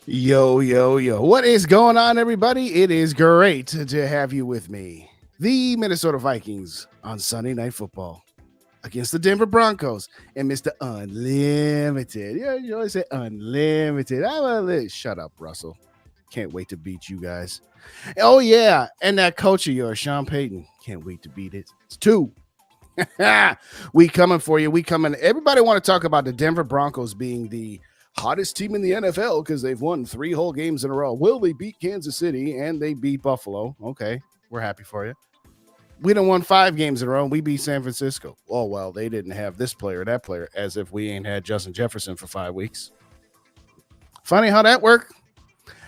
Yo, yo, yo. What is going on, everybody? It is great to have you with me. The Minnesota Vikings on Sunday Night Football against the Denver Broncos and Mr. Unlimited. Yeah, you always say unlimited. Shut up, Russell. Can't wait to beat you guys. Oh, yeah. And that coach of yours, Sean Payton. Can't wait to beat it. It's two. We coming for you. We coming. Everybody want to talk about the Denver Broncos being the hottest team in the NFL because they've won 3 whole games in a row. Will they beat Kansas City and they beat Buffalo? Okay, we're happy for you. We done won 5 games in a row. And we beat San Francisco. Oh well, they didn't have this player, that player, as if we ain't had Justin Jefferson for 5 weeks. Funny how that worked.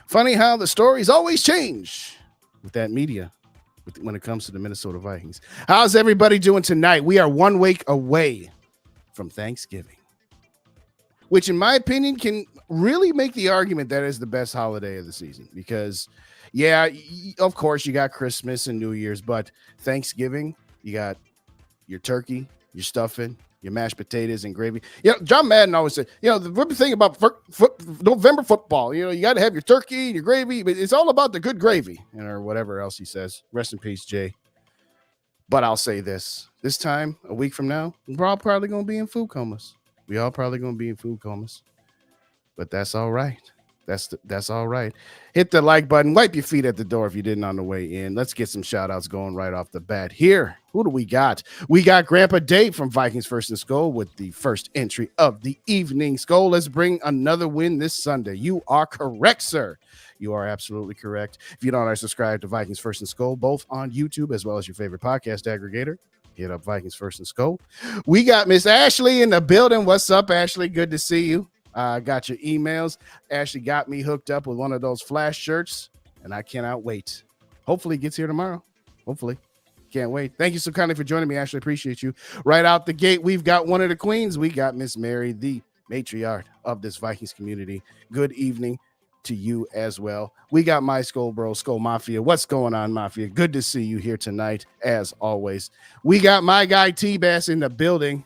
Funny how the stories always change with that media when it comes to the Minnesota Vikings. How's everybody doing tonight? We are 1 week away from Thanksgiving, which in my opinion can really make the argument that is the best holiday of the season because yeah, of course you got Christmas and New Year's, but Thanksgiving, you got your turkey, your stuffing, your mashed potatoes and gravy. John Madden always said, the good thing about November football, you got to have your turkey and your gravy, but it's all about the good gravy, or whatever else he says. Rest in peace, Jay. But I'll say this time, a week from now, we're all probably going to be in food comas. We all probably going to be in food comas. But that's all right. That's all right. Hit the like button. Wipe your feet at the door if you didn't on the way in. Let's get some shout outs going right off the bat. Here, who do we got? We got Grandpa Dave from Vikings First and SKOL with the first entry of the evening. SKOL, let's bring another win this Sunday. You are correct, sir. You are absolutely correct. If you don't already subscribe to Vikings First and SKOL, both on YouTube as well as your favorite podcast aggregator, hit up Vikings First and SKOL. We got Miss Ashley in the building. What's up, Ashley? Good to see you. Got your emails. Ashley got me hooked up with one of those flash shirts, and I cannot wait. Hopefully it gets here tomorrow. Hopefully. Can't wait. Thank you so kindly for joining me, Ashley. Appreciate you. Right out the gate, we've got one of the queens. We got Miss Mary, the matriarch of this Vikings community. Good evening to you as well. We got my SKOL bro, SKOL Mafia. What's going on, Mafia? Good to see you here tonight, as always. We got my guy T-Bass in the building.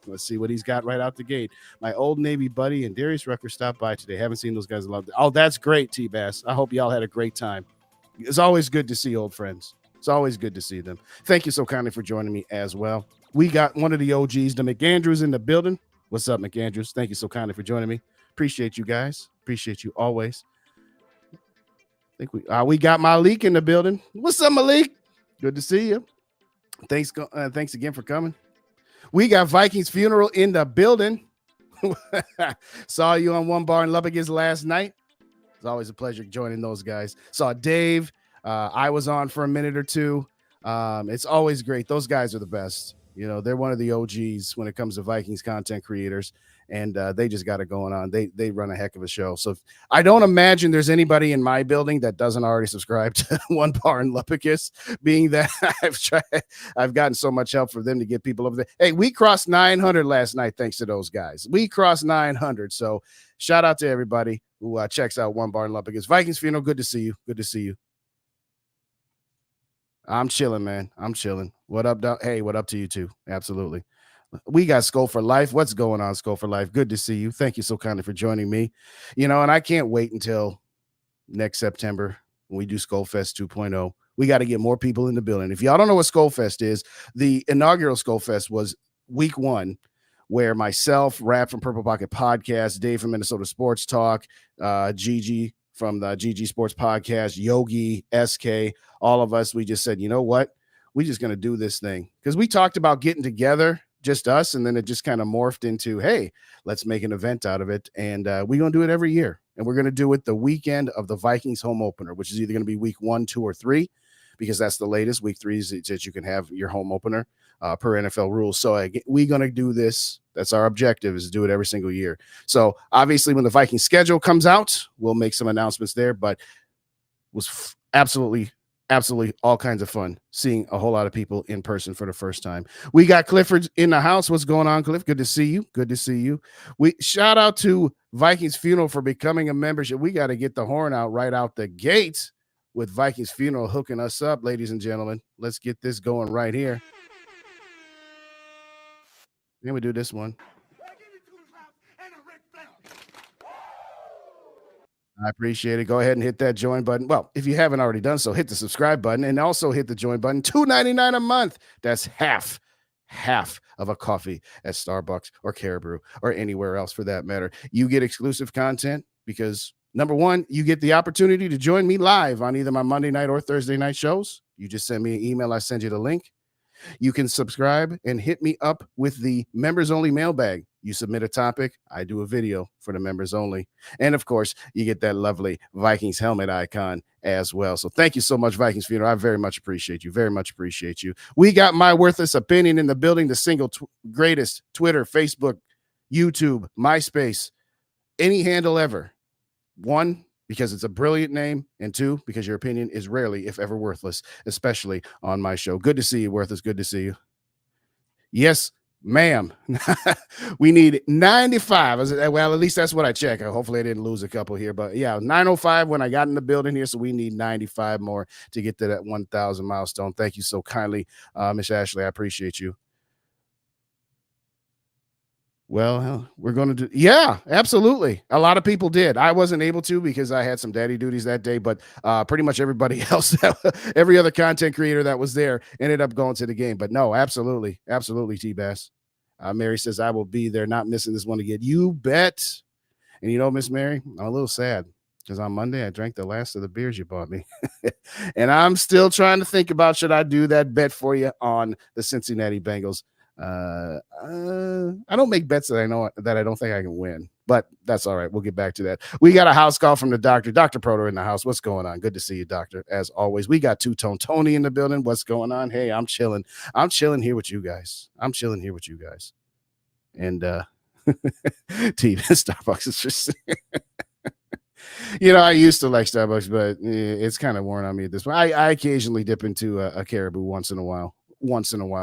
Let's see what he's got right out the gate. My old Navy buddy and Darius Rucker stopped by today. Haven't seen those guys in a long time. Oh, that's great, T-Bass. I hope y'all had a great time. It's always good to see old friends. It's always good to see them. Thank you so kindly for joining me as well. We got one of the OGs, the McAndrews, in the building. What's up, McAndrews? Thank you so kindly for joining me. Appreciate you guys. Appreciate you always. I think we got Malik in the building. What's up, Malik? Good to see you. Thanks again for coming. We got Vikings Funeral in the building. Saw you on One Bar in Lubbock last night. It's always a pleasure joining those guys. Saw Dave. I was on for a minute or two. It's always great. Those guys are the best. They're one of the OGs when it comes to Vikings content creators, and they just got it going on. They run a heck of a show. So I don't imagine there's anybody in my building that doesn't already subscribe to One Bar in Lubbock, being that I've gotten so much help for them to get people over there. Hey, we crossed 900 last night thanks to those guys. We crossed 900. So shout out to everybody who checks out One Bar in Lubbock. Vikings Funeral, good to see you. Good to see you. I'm chilling, man. I'm chilling. What up, Doc? Hey, what up to you too? Absolutely. We got SKOL for Life. What's going on, SKOL for Life? Good to see you. Thank you so kindly for joining me. And I can't wait until next September when we do SKOL Fest 2.0. We got to get more people in the building. If y'all don't know what SKOL Fest is, the inaugural SKOL Fest was week 1, where myself, Rap from Purple Pocket Podcast, Dave from Minnesota Sports Talk, Gigi from the GG Sports Podcast, Yogi, SK, all of us, we just said, you know what? We're just going to do this thing. Because we talked about getting together, just us, and then it just kind of morphed into, hey, let's make an event out of it. And we're going to do it every year. And we're going to do it the weekend of the Vikings home opener, which is either going to be week 1, 2, or 3, because that's the latest. Week 3 is that you can have your home opener per NFL rules. So we're going to do this. That's our objective, is to do it every single year. So obviously when the Vikings schedule comes out, we'll make some announcements there, but it was absolutely all kinds of fun seeing a whole lot of people in person for the first time. We got Clifford in the house. What's going on, Cliff? Good to see you. Good to see you. We shout out to Vikings Funeral for becoming a membership. We got to get the horn out right out the gate with Vikings Funeral hooking us up, ladies and gentlemen. Let's get this going right here. Then we do this one. I appreciate it. Go ahead and hit that join button. Well, if you haven't already done so, hit the subscribe button and also hit the join button. $2.99 a month. That's half of a coffee at Starbucks or Caribou or anywhere else for that matter. You get exclusive content because number one, you get the opportunity to join me live on either my Monday night or Thursday night shows. You just send me an email, I send you the link. You can subscribe and hit me up with the members only mailbag. You submit a topic, I do a video for the members only. And of course, you get that lovely Vikings helmet icon as well. So thank you so much, Vikings Funeral. I very much appreciate you. Very much appreciate you. We got my worthless opinion in the building, the single greatest Twitter, Facebook, YouTube, MySpace, any handle ever. One, because it's a brilliant name, and two, because your opinion is rarely, if ever, worthless, especially on my show. Good to see you, Worthless. Good to see you. Yes, ma'am. We need 95. Well, at least that's what I check. Hopefully I didn't lose a couple here, but yeah, 905 when I got in the building here, so we need 95 more to get to that 1,000 milestone. Thank you so kindly, Miss Ashley. I appreciate you. Well, we're going to do, yeah, absolutely. A lot of people did. I wasn't able to because I had some daddy duties that day, but pretty much everybody else, every other content creator that was there ended up going to the game. But no, absolutely. Absolutely, T-Bass. Mary says, I will be there, not missing this one again. You bet. And you know, Miss Mary, I'm a little sad because on Monday I drank the last of the beers you bought me. And I'm still trying to think about should I do that bet for you on the Cincinnati Bengals. I don't make bets that I don't think I can win, but that's all right. We'll get back to that. We got a house call from the doctor, Dr. Proto in the house. What's going on? Good to see you, doctor. As always, we got Two-Tone Tony in the building. What's going on? Hey, I'm chilling. I'm chilling here with you guys. And Starbucks is just I used to like Starbucks, but it's kind of worn on me at this point. I occasionally dip into a Caribou once in a while,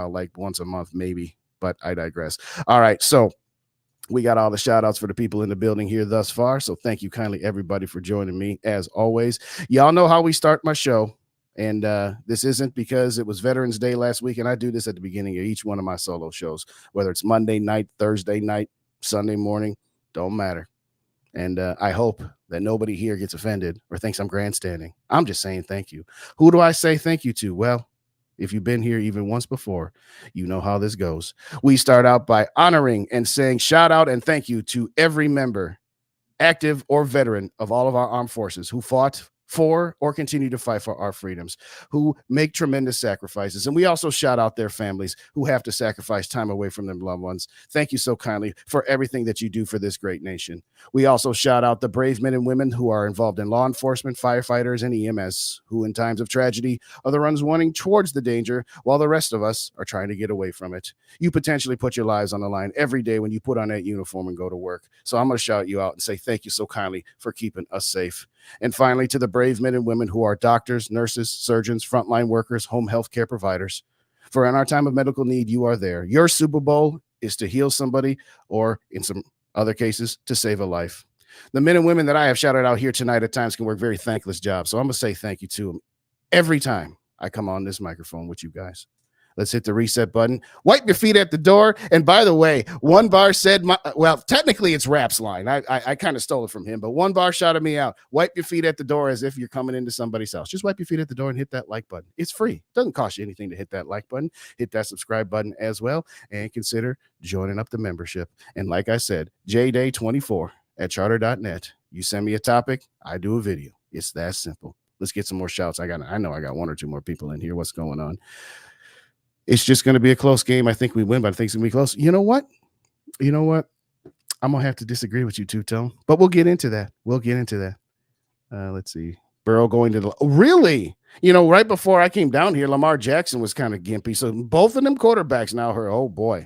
like once a month, maybe, but I digress. All right. So we got all the shout outs for the people in the building here thus far. So thank you kindly, everybody, for joining me as always. Y'all know how we start my show. And this isn't because it was Veterans Day last week. And I do this at the beginning of each one of my solo shows, whether it's Monday night, Thursday night, Sunday morning, don't matter. And I hope that nobody here gets offended or thinks I'm grandstanding. I'm just saying thank you. Who do I say thank you to? Well, if you've been here even once before, you know how this goes. We start out by honoring and saying shout out and thank you to every member, active or veteran, of all of our armed forces who fought for or continue to fight for our freedoms, who make tremendous sacrifices. And we also shout out their families who have to sacrifice time away from their loved ones. Thank you so kindly for everything that you do for this great nation. We also shout out the brave men and women who are involved in law enforcement, firefighters, and EMS, who in times of tragedy are the ones running towards the danger while the rest of us are trying to get away from it. You potentially put your lives on the line every day when you put on that uniform and go to work. So I'm going to shout you out and say thank you so kindly for keeping us safe. And finally, to the brave men and women who are doctors, nurses, surgeons, frontline workers, home health care providers. For in our time of medical need, you are there. Your Super Bowl is to heal somebody, or in some other cases, to save a life. The men and women that I have shouted out here tonight at times can work very thankless jobs. So I'm going to say thank you to them every time I come on this microphone with you guys. Let's hit the reset button. Wipe your feet at the door. And by the way, One Bar said, well, technically it's Rap's line. I kind of stole it from him, but One Bar shouted me out. Wipe your feet at the door as if you're coming into somebody's house. Just wipe your feet at the door and hit that like button. It's free. It doesn't cost you anything to hit that like button. Hit that subscribe button as well. And consider joining up the membership. And like I said, jday24 at charter.net. You send me a topic, I do a video. It's that simple. Let's get some more shouts. I know I got one or two more people in here. What's going on? It's just going to be a close game. I think we win, but I think it's going to be close. You know what? I'm going to have to disagree with you, Two-Tone, but we'll get into that. Let's see. Burrow going to really? Right before I came down here, Lamar Jackson was kind of gimpy. So both of them quarterbacks now are, oh boy.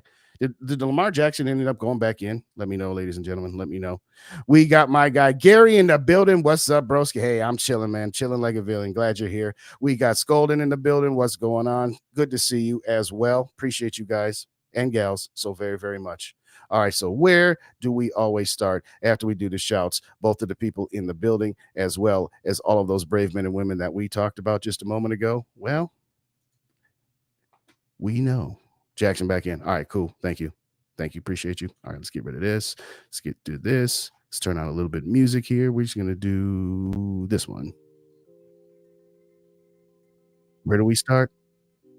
Did Lamar Jackson ended up going back in? Let me know, ladies and gentlemen. Let me know. We got my guy Gary in the building. What's up, broski? Hey, I'm chilling, man. Chilling like a villain. Glad you're here. We got Scolding in the building. What's going on? Good to see you as well. Appreciate you guys and gals so very, very much. All right, so where do we always start after we do the shouts, both to the people in the building as well as all of those brave men and women that we talked about just a moment ago? Well, we know. Jackson back in. All right, cool. Thank you. Appreciate you. All right, let's get rid of this. Let's get to this. Let's turn on a little bit of music here. We're just going to do this one. Where do we start?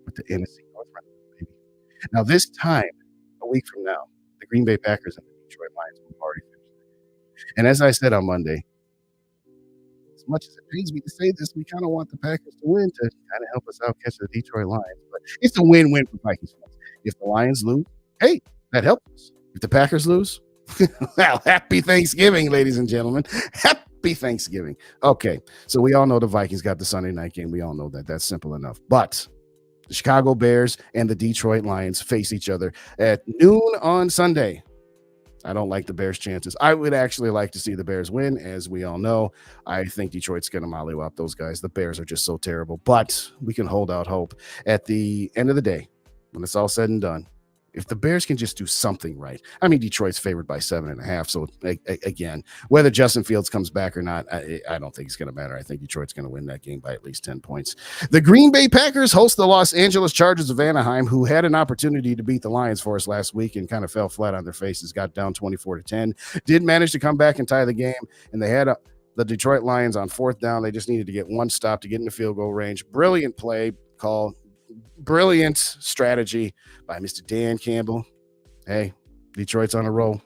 With the NFC North round, baby. Now, this time, a week from now, the Green Bay Packers and the Detroit Lions will already finish. And as I said on Monday, as much as it pains me to say this, we kind of want the Packers to win to kind of help us out catch the Detroit Lions. But it's a win-win for Vikings fans. If the Lions lose, hey, that helps us. If the Packers lose, well, happy Thanksgiving, ladies and gentlemen. Happy Thanksgiving. Okay, so we all know the Vikings got the Sunday night game. We all know that. That's simple enough. But the Chicago Bears and the Detroit Lions face each other at noon on Sunday. I don't like the Bears' chances. I would actually like to see the Bears win, as we all know. I think Detroit's going to mollywop those guys. The Bears are just so terrible, but we can hold out hope. At the end of the day, when it's all said and done, if the Bears can just do something right. I mean, Detroit's favored by 7.5. So again, whether Justin Fields comes back or not, I don't think it's going to matter. I think Detroit's going to win that game by at least 10 points. The Green Bay Packers host the Los Angeles Chargers of Anaheim, who had an opportunity to beat the Lions for us last week and kind of fell flat on their faces, got down 24-10, did manage to come back and tie the game. And they had the Detroit Lions on fourth down. They just needed to get one stop to get into field goal range. Brilliant play call. Brilliant strategy by Mr. Dan Campbell. Hey, Detroit's on a roll,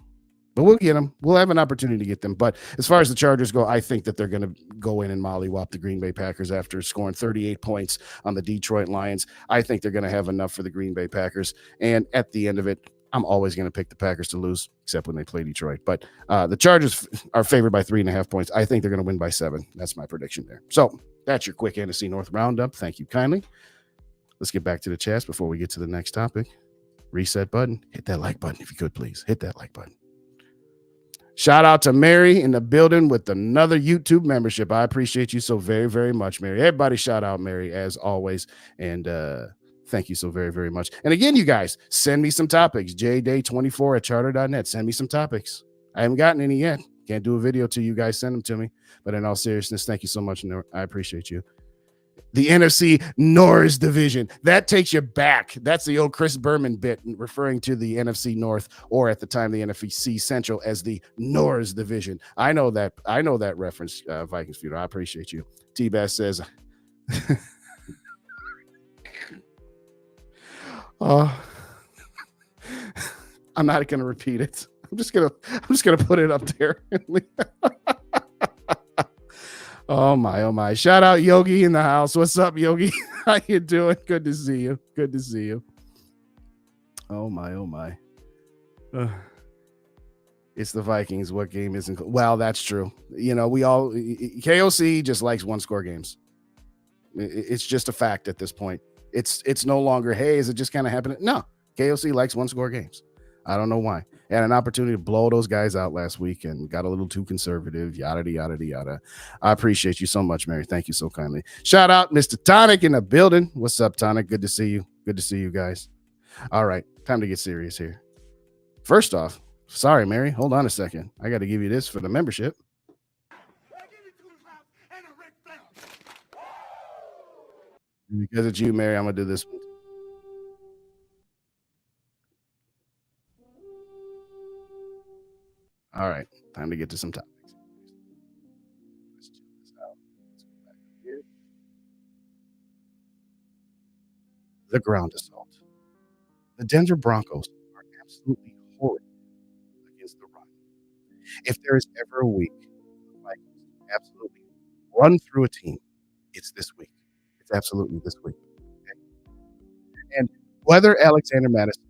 but we'll get them. We'll have an opportunity to get them. But as far as the Chargers go, I think that they're going to go in and mollywop the Green Bay Packers after scoring 38 points on the Detroit Lions. I think they're going to have enough for the Green Bay Packers. And at the end of it, I'm always going to pick the Packers to lose, except when they play Detroit. But the Chargers are favored by 3.5 points. I think they're going to win by 7. That's my prediction there. So that's your quick NFC North roundup. Thank you kindly. Let's get back to the chats before we get to the next topic. Reset button. Hit that like button if you could, please. Hit that like button. Shout out to Mary in the building with another YouTube membership. I appreciate you so very, very much, Mary. Everybody shout out Mary as always. And thank you so very, very much. And again, you guys, send me some topics. jday24@charter.net. Send me some topics. I haven't gotten any yet. Can't do a video till you guys send them to me. But in all seriousness, thank you so much. I appreciate you. The NFC North division. That takes you back. That's the old Chris Berman bit referring to the NFC North, or at the time the NFC Central, as the North division. I know that reference, Vikings Feud. I appreciate you. T-Bass says, I'm not going to repeat it. I'm just gonna put it up there. Oh my. Shout out Yogi in the house. What's up, Yogi? How you doing? Good to see you. Oh my. It's the Vikings. What game isn't? Well, that's true. You know, KOC just likes one-score games. It's just a fact at this point. It's no longer, hey, is it just kind of happening? No, KOC likes one-score games. I don't know why. Had an opportunity to blow those guys out last week and got a little too conservative, yada. I appreciate you so much, Mary. Thank you so kindly. Shout out Mr. Tonic in the building. What's up, Tonic? Good to see you. Good to see you guys. All right, time to get serious here. First off, sorry, Mary. Hold on a second. I got to give you this for the membership. Because it's you, Mary, I'm going to do this one. All right, time to get to some topics. Let's check this out. Let's go back up here. The ground assault. The Denver Broncos are absolutely horrid against the run. If there is ever a week the Vikings absolutely run through a team, it's this week. It's absolutely this week. Okay? And whether Alexander Madison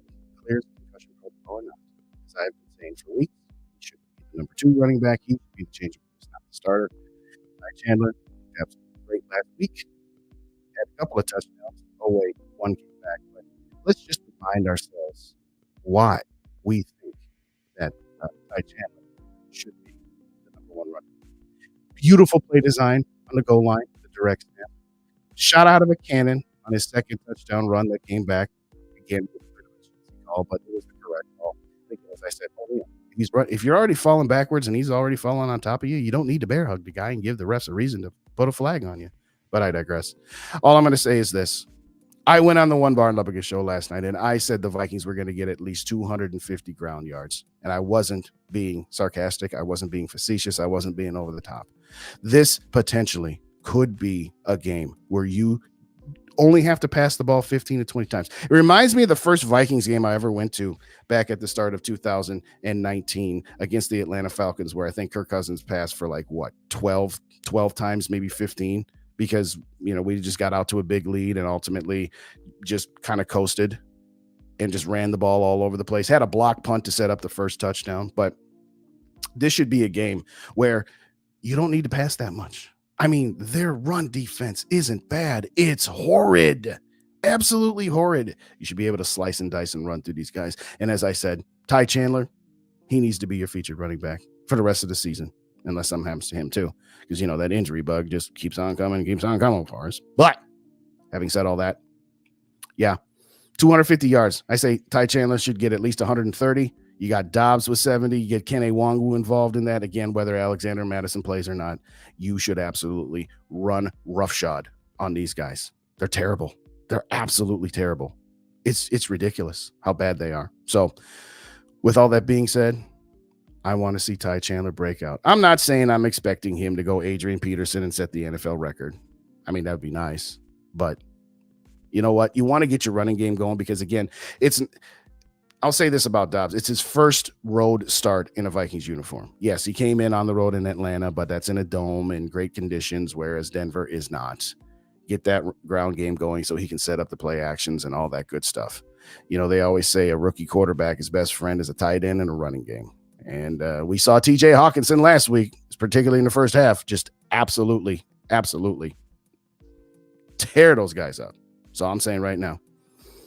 clears the concussion protocol or not, as I've been saying for weeks, he should be the number 2 running back. He should be the change of pace, not the starter. Chandler, absolutely great last week. Had a couple of touchdowns. Oh, wait, one came back. But let's just remind ourselves why we think that Ty Chandler should be the number 1 runner. Beautiful play design on the goal line, the direct snap. Shot out of a cannon on his second touchdown run that came back. Again, call, but it was the correct call. As I said, if you're already falling backwards and he's already falling on top of you, you don't need to bear hug the guy and give the refs a reason to put a flag on you. But I digress. All I'm going to say is this. I went on the One Bar and Lubbock show last night, and I said the Vikings were going to get at least 250 ground yards. And I wasn't being sarcastic. I wasn't being facetious. I wasn't being over the top. This potentially could be a game where you only have to pass the ball 15 to 20 times. It reminds me of the first Vikings game I ever went to back at the start of 2019 against the Atlanta Falcons, where I think Kirk Cousins passed for 12 times, maybe 15, because, we just got out to a big lead and ultimately just kind of coasted and just ran the ball all over the place. Had a block punt to set up the first touchdown, but this should be a game where you don't need to pass that much. I mean, their run defense isn't bad. It's horrid. Absolutely horrid. You should be able to slice and dice and run through these guys. And as I said, Ty Chandler, he needs to be your featured running back for the rest of the season, unless something happens to him too. Because, that injury bug just keeps on coming for us. But having said all that, 250 yards. I say Ty Chandler should get at least 130. You got Dobbs with 70. You get Kene Nwangwu involved in that. Again, whether Alexander Madison plays or not, you should absolutely run roughshod on these guys. They're terrible. They're absolutely terrible. It's ridiculous how bad they are. So with all that being said, I want to see Ty Chandler break out. I'm not saying I'm expecting him to go Adrian Peterson and set the NFL record. I mean, that would be nice. But you know what? You want to get your running game going because, again, I'll say this about Dobbs. It's his first road start in a Vikings uniform. Yes, he came in on the road in Atlanta, but that's in a dome in great conditions, whereas Denver is not. Get that ground game going so he can set up the play actions and all that good stuff. They always say a rookie quarterback, his best friend is a tight end in a running game. And we saw TJ Hawkinson last week, particularly in the first half, just absolutely tear those guys up. So I'm saying right now,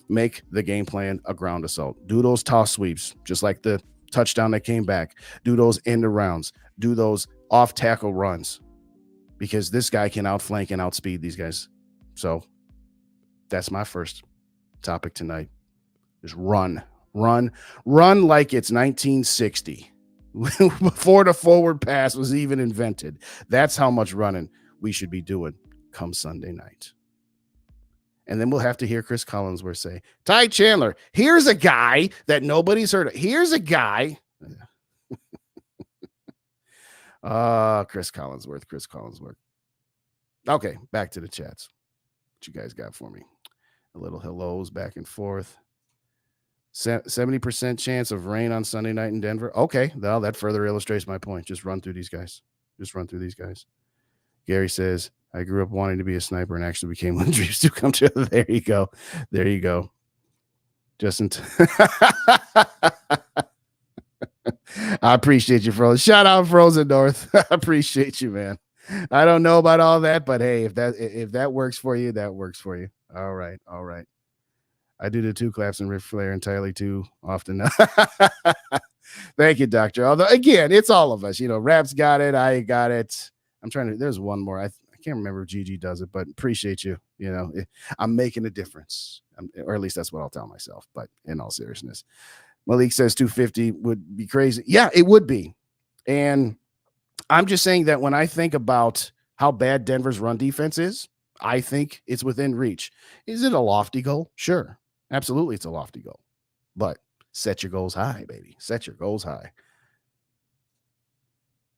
make the game plan a ground assault. Do those toss sweeps, just like the touchdown that came back. Do those end arounds. Do those off tackle runs, because this guy can outflank and outspeed these guys. So that's my first topic tonight. Just run like it's 1960 before the forward pass was even invented. That's how much running we should be doing come Sunday night. And then we'll have to hear Chris Collinsworth say, Ty Chandler, here's a guy that nobody's heard of. Here's a guy. Chris Collinsworth. Okay, back to the chats. What you guys got for me? A little hellos back and forth. 70% chance of rain on Sunday night in Denver. Okay, well, that further illustrates my point. Just run through these guys. Gary says, I grew up wanting to be a sniper and actually became one dreams to come true. There you go. Justin. I appreciate you, Frozen. Shout out Frozen North. I appreciate you, man. I don't know about all that, but hey, if that works for you, that works for you. All right. I do the two claps and Ric Flair entirely too often. Thank you, Doctor. Although, again, it's all of us. Raps got it. I got it. I'm trying to. There's one more. I can't remember if Gigi does it, but appreciate you. I'm making a difference, or at least that's what I'll tell myself. But in all seriousness, Malik says 250 would be crazy. Yeah, it would be. And I'm just saying that when I think about how bad Denver's run defense is, I think it's within reach. Is it a lofty goal? Sure. Absolutely, it's a lofty goal. But set your goals high, baby. Set your goals high.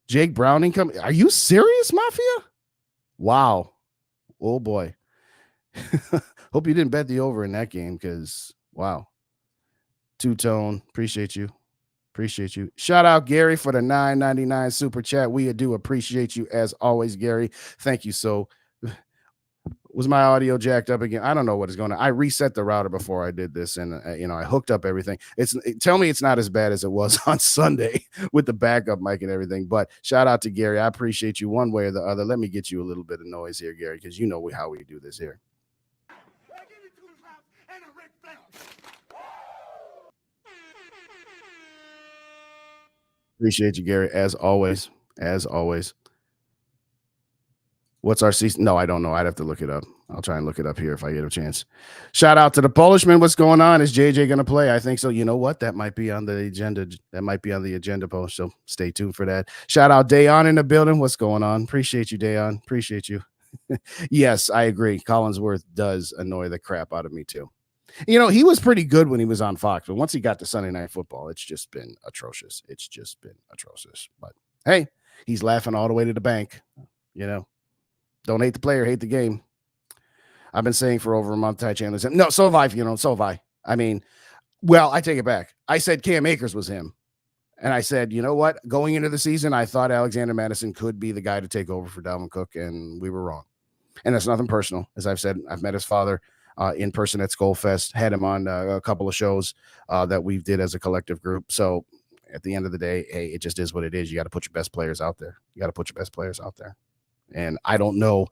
Jake Browning coming. Are you serious, Mafia? Wow. Oh, boy. Hope you didn't bet the over in that game because, wow. Two-tone. Appreciate you. Shout out, Gary, for the $9.99 super chat. We do appreciate you as always, Gary. Thank you. So, was my audio jacked up again? I don't know what is going on. I reset the router before I did this, and I hooked up everything. Tell me it's not as bad as it was on Sunday with the backup mic and everything. But shout out to Gary. I appreciate you one way or the other. Let me get you a little bit of noise here, Gary, because you know how we do this here. Appreciate you, Gary, as always. What's our season? No, I don't know. I'd have to look it up. I'll try and look it up here if I get a chance. Shout out to the Polishman. What's going on? Is JJ going to play? I think so. You know what? That might be on the agenda. Post. So stay tuned for that. Shout out Dayon in the building. What's going on? Appreciate you, Dayon. Appreciate you. Yes, I agree. Collinsworth does annoy the crap out of me too. You know, he was pretty good when he was on Fox, but once he got to Sunday Night Football, it's just been atrocious. It's just been atrocious. But hey, he's laughing all the way to the bank. You know, don't hate the player, hate the game. I've been saying for over a month, Ty Chandler's him. No, so have I, so have I. I mean, well, I take it back. I said Cam Akers was him. And I said, you know what? Going into the season, I thought Alexander Madison could be the guy to take over for Dalvin Cook, and we were wrong. And that's nothing personal. As I've said, I've met his father in person at SKOL Fest, had him on a couple of shows that we did as a collective group. So at the end of the day, hey, it just is what it is. You got to put your best players out there. And I don't know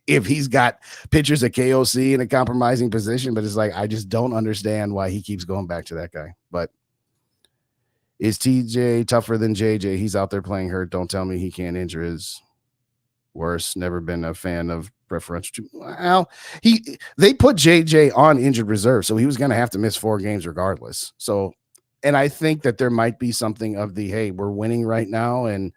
if he's got pitchers at KOC in a compromising position, but it's like, I just don't understand why he keeps going back to that guy. But is TJ tougher than JJ? He's out there playing hurt. Don't tell me he can't injure his worse. Never been a fan of preferential. Well, they put JJ on injured reserve, so he was going to have to miss 4 games regardless. So, and I think that there might be something of the, hey, we're winning right now, and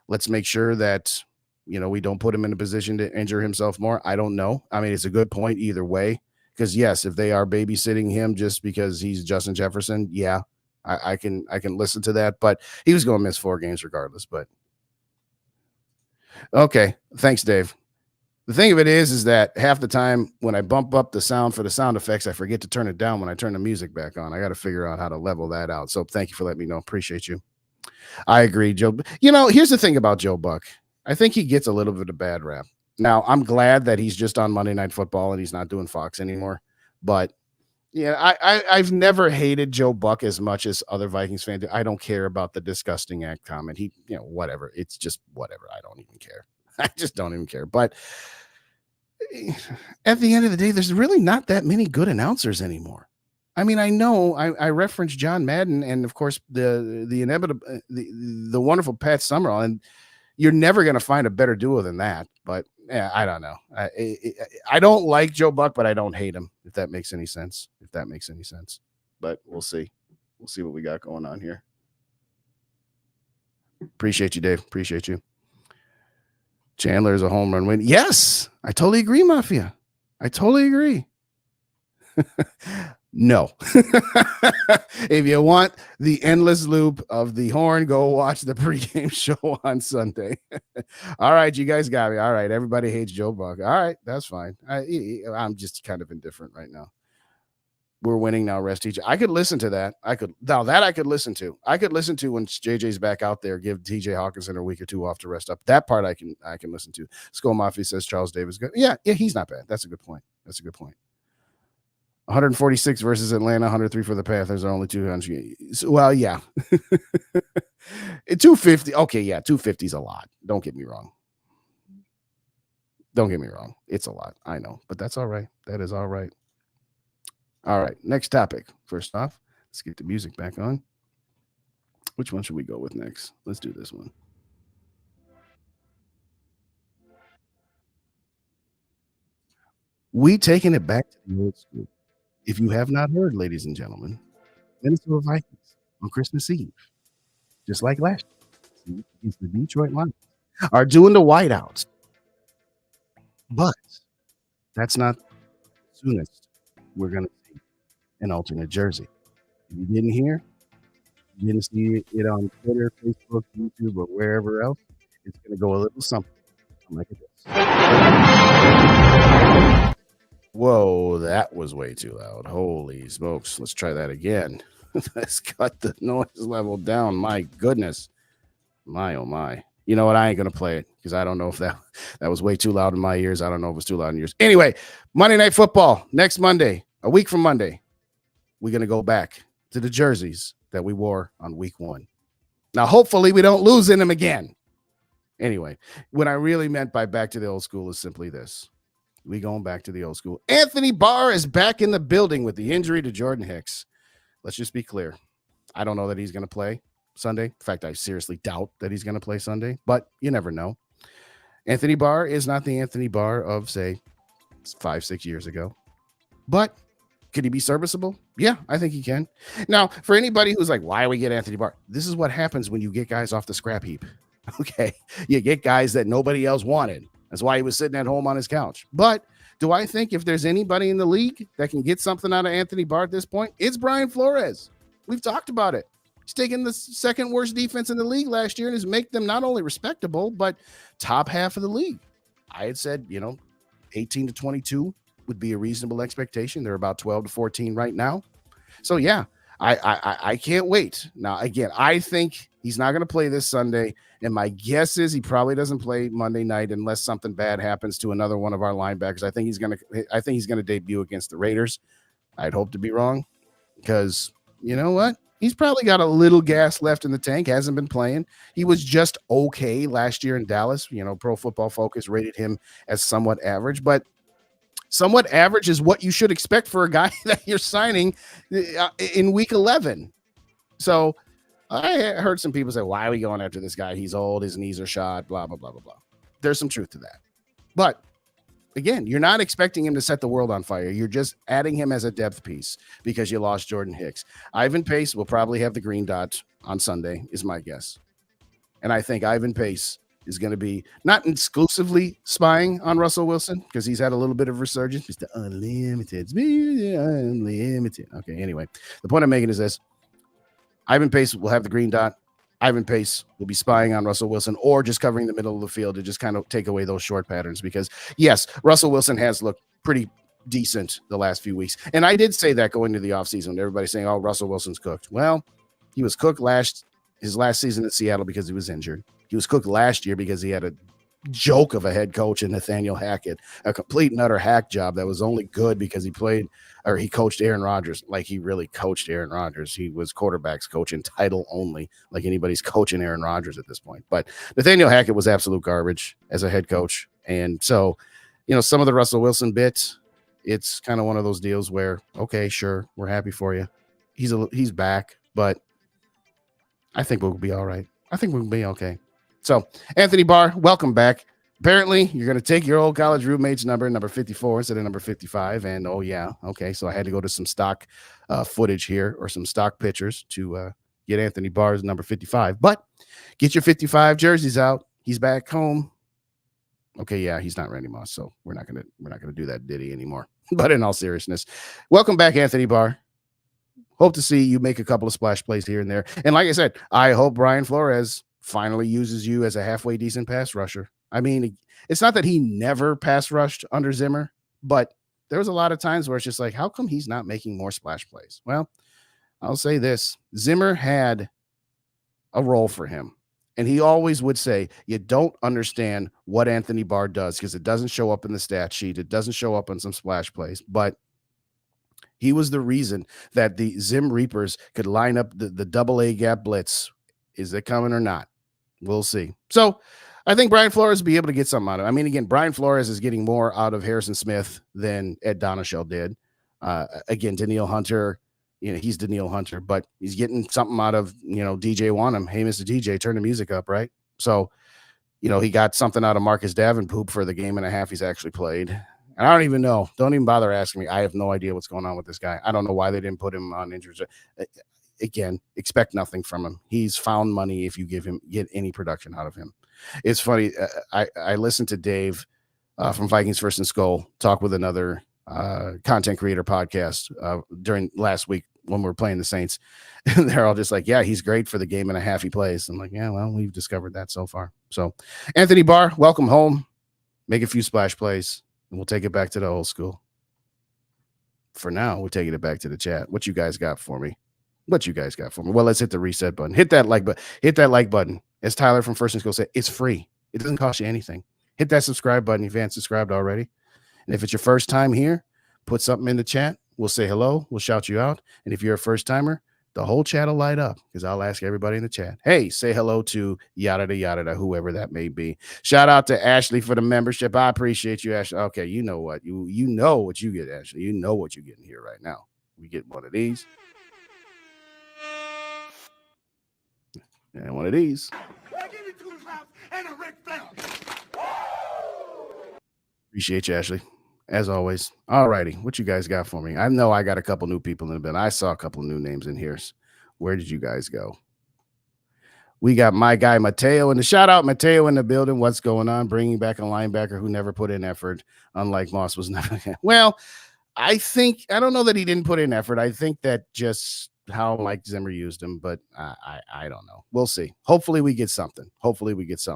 let's make sure that, we don't put him in a position to injure himself more. I don't know. I mean, it's a good point either way, because yes, if they are babysitting him just because he's Justin Jefferson, yeah, I can listen to that, but he was going to miss 4 games regardless. But okay, thanks, Dave. The thing of it is that half the time when I bump up the sound for the sound effects, I forget to turn it down when I turn the music back on. I got to figure out how to level that out. So thank you for letting me know. Appreciate you. I agree, Joe. Here's the thing about Joe Buck. I think he gets a little bit of bad rap. Now, I'm glad that he's just on Monday Night Football and he's not doing Fox anymore. But yeah, I've never hated Joe Buck as much as other Vikings fans do. I don't care about the disgusting act comment. He, whatever. It's just whatever. I don't even care. I just don't even care. But at the end of the day, there's really not that many good announcers anymore. I mean, I know I referenced John Madden and, of course, the inevitable, the wonderful Pat Summerall, and you're never going to find a better duo than that. But yeah, I don't know. I don't like Joe Buck, but I don't hate him, if that makes any sense. But we'll see. We'll see what we got going on here. Appreciate you, Dave. Appreciate you. Chandler is a home run win. Yes, I totally agree, Mafia. I totally agree. No. If you want the endless loop of the horn, go watch the pregame show on Sunday. All right, you guys got me. All right, everybody hates Joe Buck. All right, that's fine. I'm just kind of indifferent right now. We're winning now. Rest each. I could listen to that. I could listen to. I could listen to when JJ's back out there. Give TJ Hawkinson a week or 2 off to rest up. That part I can listen to. SKOL Mafia says Charles Davis good. Yeah, he's not bad. That's a good point. 146 versus Atlanta, 103 for the Panthers. Are only 200. Well, yeah. 250. Okay, yeah, 250 is a lot. Don't get me wrong. It's a lot. I know, but that's all right. That is all right. All right, next topic. First off, let's get the music back on. Which one should we go with next? Let's do this one. We taking it back to the old school. If you have not heard, ladies and gentlemen, Minnesota Vikings on Christmas Eve, just like last year, against the Detroit Lions, are doing the whiteouts. But that's not the soonest we're going to see an alternate jersey. If you didn't hear, you didn't see it on Twitter, Facebook, YouTube, or wherever else, it's going to go a little something like this. Whoa, that was way too loud. Holy smokes. Let's try that again. Let's cut the noise level down. My goodness. My, oh my. You know what? I ain't going to play it because I don't know if that was way too loud in my ears. I don't know if it was too loud in yours. Anyway, Monday Night Football next Monday, a week from Monday. We're going to go back to the jerseys that we wore on week 1. Now, hopefully we don't lose in them again. Anyway, what I really meant by back to the old school is simply this. We going back to the old school. Anthony Barr is back in the building with the injury to Jordan Hicks. Let's just be clear. I don't know that he's going to play Sunday. In fact, I seriously doubt that he's going to play Sunday, but you never know. Anthony Barr is not the Anthony Barr of, say, 5-6 years ago. But could he be serviceable? Yeah, I think he can. Now, for anybody who's like, why we get Anthony Barr? This is what happens when you get guys off the scrap heap. Okay, you get guys that nobody else wanted. That's why he was sitting at home on his couch. But do I think if there's anybody in the league that can get something out of Anthony Barr at this point, it's Brian Flores. We've talked about it. He's taken the second worst defense in the league last year and has made them not only respectable, but top half of the league. I had said, 18 to 22 would be a reasonable expectation. They're about 12 to 14 right now. So, yeah, I can't wait. Now, again, I think he's not going to play this Sunday. And my guess is he probably doesn't play Monday night unless something bad happens to another one of our linebackers. I think he's going to debut against the Raiders. I'd hope to be wrong because you know what? He's probably got a little gas left in the tank. Hasn't been playing. He was just okay last year in Dallas. Pro Football Focus rated him as somewhat average, but somewhat average is what you should expect for a guy that you're signing in week 11. So I heard some people say, why are we going after this guy? He's old. His knees are shot, blah, blah, blah, blah, blah. There's some truth to that. But again, you're not expecting him to set the world on fire. You're just adding him as a depth piece because you lost Jordan Hicks. Ivan Pace will probably have the green dot on Sunday is my guess. And I think Ivan Pace is going to be not exclusively spying on Russell Wilson because he's had a little bit of resurgence. It's the unlimited. Okay, anyway, the point I'm making is this. Ivan Pace will have the green dot. Ivan Pace will be spying on Russell Wilson or just covering the middle of the field to just kind of take away those short patterns because, yes, Russell Wilson has looked pretty decent the last few weeks. And I did say that going into the offseason. Everybody's saying, oh, Russell Wilson's cooked. Well, he was cooked his last season in Seattle because he was injured. He was cooked last year because he had a joke of a head coach in Nathaniel Hackett, a complete and utter hack job that was only good because he coached Aaron Rodgers like he really coached Aaron Rodgers. He was quarterback's coach in title only, like anybody's coaching Aaron Rodgers at this point. But Nathaniel Hackett was absolute garbage as a head coach. And so, some of the Russell Wilson bits, it's kind of one of those deals where, okay, sure, we're happy for you. He's back, but I think we'll be all right. I think we'll be okay. So, Anthony Barr, welcome back. Apparently, you're going to take your old college roommate's number 54 instead of number 55. And, oh, yeah, okay, so I had to go to some stock footage here or some stock pictures to get Anthony Barr's number 55. But get your 55 jerseys out. He's back home. Okay, yeah, he's not Randy Moss, so we're not gonna do that ditty anymore. But in all seriousness, welcome back, Anthony Barr. Hope to see you make a couple of splash plays here and there. And like I said, I hope Brian Flores finally uses you as a halfway decent pass rusher. I mean, it's not that he never pass rushed under Zimmer, but there was a lot of times where it's just like, how come he's not making more splash plays? Well, I'll say this. Zimmer had a role for him, and he always would say, you don't understand what Anthony Barr does because it doesn't show up in the stat sheet. It doesn't show up on some splash plays, but he was the reason that the Zim Reapers could line up the double A gap blitz. Is it coming or not? We'll see. So I think Brian Flores will be able to get something out of it. I mean, again, Brian Flores is getting more out of Harrison Smith than Ed Donashell did. Again, Danielle Hunter, he's Danielle Hunter, but he's getting something out of, DJ Wanham. Hey, Mr. DJ, turn the music up, right? So, he got something out of Marcus Davenport for the game and a half he's actually played. And I don't even know. Don't even bother asking me. I have no idea what's going on with this guy. I don't know why they didn't put him on injured. Again, expect nothing from him. He's found money if you get any production out of him. It's funny. I listened to Dave from Vikings First and SKOL talk with another content creator podcast during last week when we were playing the Saints. And they're all just like, yeah, he's great for the game and a half he plays. I'm like, yeah, well, we've discovered that so far. So Anthony Barr, welcome home. Make a few splash plays and we'll take it back to the old school. For now, we're taking it back to the chat. What you guys got for me? Well, let's hit the reset button. Hit that like button. As Tyler from First and SKOL said, it's free. It doesn't cost you anything. Hit that subscribe button if you haven't subscribed already. And if it's your first time here, put something in the chat. We'll say hello. We'll shout you out. And if you're a first timer, the whole chat will light up because I'll ask everybody in the chat, hey, say hello to yada yada, whoever that may be. Shout out to Ashley for the membership. I appreciate you, Ashley. Okay, you know what? You know what you get, Ashley. You know what you're getting here right now. We get one of these. And one of these. Appreciate you, Ashley. As always. All righty. What you guys got for me? I know I got a couple new people in the bit. I saw a couple new names in here. Where did you guys go? We got my guy Mateo in the shout out. Mateo in the building. What's going on? Bringing back a linebacker who never put in effort, unlike Moss was never. Well, I don't know that he didn't put in effort. I think that just how Mike Zimmer used him, but I don't know. We'll see. Hopefully we get something.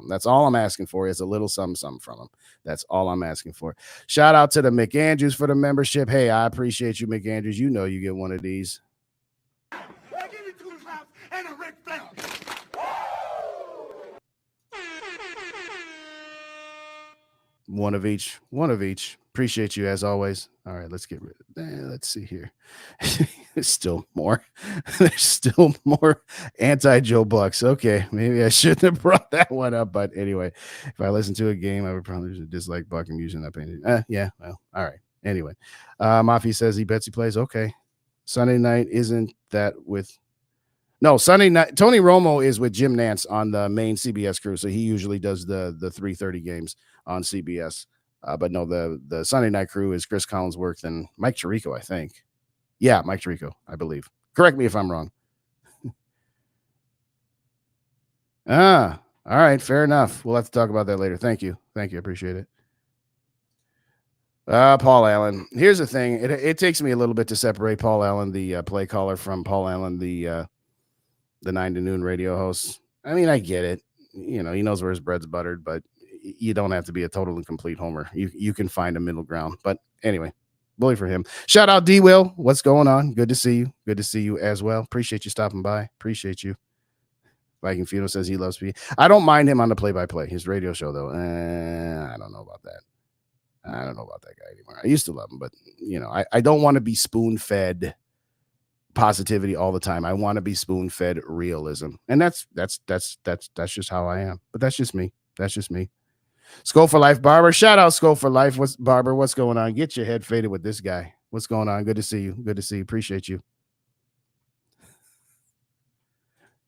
That's all I'm asking for is a little something from him. That's all I'm asking for. Shout out to the McAndrews for the membership. Hey, I appreciate you, McAndrews. You know you get one of these. And a Ric Flair. One of each. Appreciate you as always. All right, let's get rid of that. Let's see here. There's still more. There's still more anti-Joe Bucks. Okay, maybe I shouldn't have brought that one up, but anyway, if I listened to a game, I would probably dislike Buck and using that painting. Yeah, well, all right. Anyway, Mafi says he bets he plays. Okay, Sunday night isn't that with. No, Sunday night. Tony Romo is with Jim Nantz on the main CBS crew, so he usually does the 3:30 games on CBS. But no, the Sunday night crew is Chris Collinsworth and Mike Tirico, I think. Yeah, Mike Tirico, I believe. Correct me if I'm wrong. All right, fair enough. We'll have to talk about that later. Thank you. I appreciate it. Paul Allen. Here's the thing. It takes me a little bit to separate Paul Allen, the play caller, from Paul Allen, the 9 to noon radio host. I mean, I get it. You know, he knows where his bread's buttered, but you don't have to be a total and complete homer. You can find a middle ground. But anyway, bully for him. Shout out D Will. What's going on? Good to see you. Good to see you as well. Appreciate you stopping by. Appreciate you. Viking Feudal says he loves me. I don't mind him on the play-by-play. His radio show, though, I don't know about that. I don't know about that guy anymore. I used to love him, but you know, I don't want to be spoon-fed positivity all the time. I want to be spoon-fed realism, and that's just how I am. But that's just me. SKOL for life, Barber. Shout out SKOL for life. Barber? What's going on? Get your head faded with this guy. What's going on? Good to see you. Appreciate you.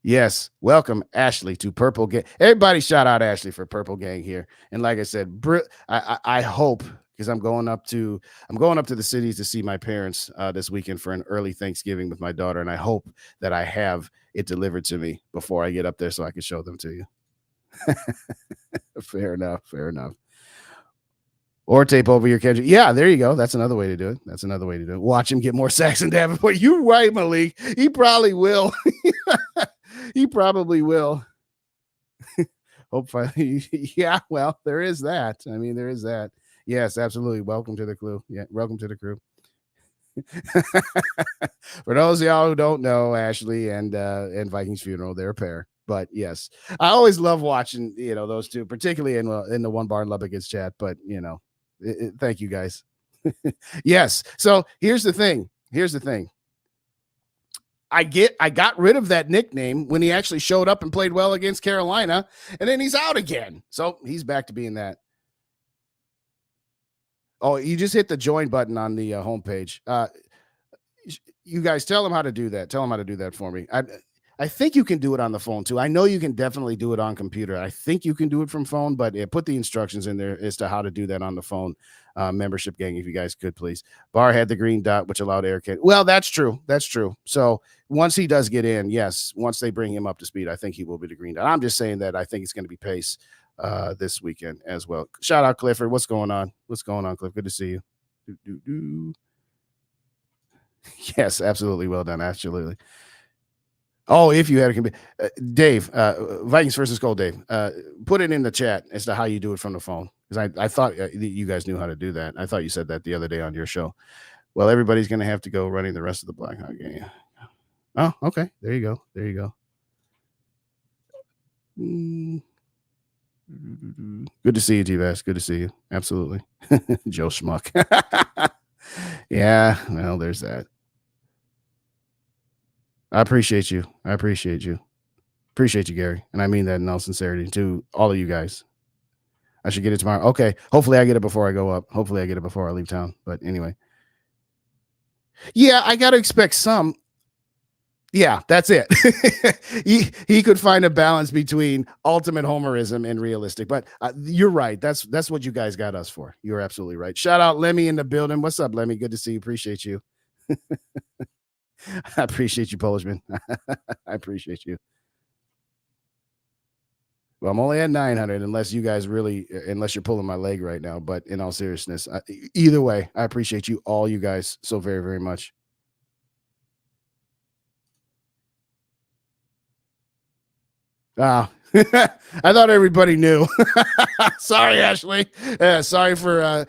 Yes, welcome Ashley to Purple Gang. Everybody, shout out Ashley for Purple Gang here. And like I said, I hope, because I'm going up to the cities to see my parents this weekend for an early Thanksgiving with my daughter, and I hope that I have it delivered to me before I get up there so I can show them to you. Fair enough. Or tape over your catch. Yeah, there you go. That's another way to do it. Watch him get more sacks than Davenport. You're right, Malik. He probably will. He probably will. Hopefully. Yeah, well, there is that. Yes, absolutely. Welcome to the crew. Yeah, welcome to the crew. For those of y'all who don't know, Ashley and Vikings Funeral, they're a pair. But yes, I always love watching, those two, particularly in the One Bar and Lubbock's chat. But thank you guys. Yes. So here's the thing. I got rid of that nickname when he actually showed up and played well against Carolina, and then he's out again. So he's back to being that. Oh, you just hit the join button on the homepage. You guys tell him how to do that. Tell him how to do that for me. I think you can do it on the phone too. I know you can definitely do it on computer. I think you can do it from phone, but put the instructions in there as to how to do that on the phone. Membership gang, if you guys could, please. Barr had the green dot, which allowed Eric. Well, that's true. So once he does get in, yes, once they bring him up to speed, I think he will be the green dot. I'm just saying that I think it's going to be pace this weekend as well. Shout out Clifford. What's going on, Cliff? Good to see you. Yes, absolutely. Well done. Absolutely. Oh, if you had a Dave, Vikings versus SKOL, Dave, put it in the chat as to how you do it from the phone. Because I thought you guys knew how to do that. I thought you said that the other day on your show. Well, everybody's going to have to go running the rest of the Blackhawk game. Oh, okay. There you go. Good to see you, T-Bass. Good to see you. Absolutely. Joe Schmuck. Yeah, well, there's that. I appreciate you. Appreciate you, Gary. And I mean that in all sincerity to all of you guys. I should get it tomorrow. Okay. Hopefully I get it before I go up. Hopefully I get it before I leave town. But anyway. Yeah, I got to expect some. Yeah, that's it. he could find a balance between ultimate homerism and realistic. But you're right. That's what you guys got us for. You're absolutely right. Shout out Lemmy in the building. What's up, Lemmy? Good to see you. Appreciate you. I appreciate you, Polishman. I appreciate you. Well, I'm only at 900 unless you guys really, unless you're pulling my leg right now. But in all seriousness, either way, I appreciate you all, you guys, so very, very much. Ah, I thought everybody knew. Sorry, Ashley. Sorry for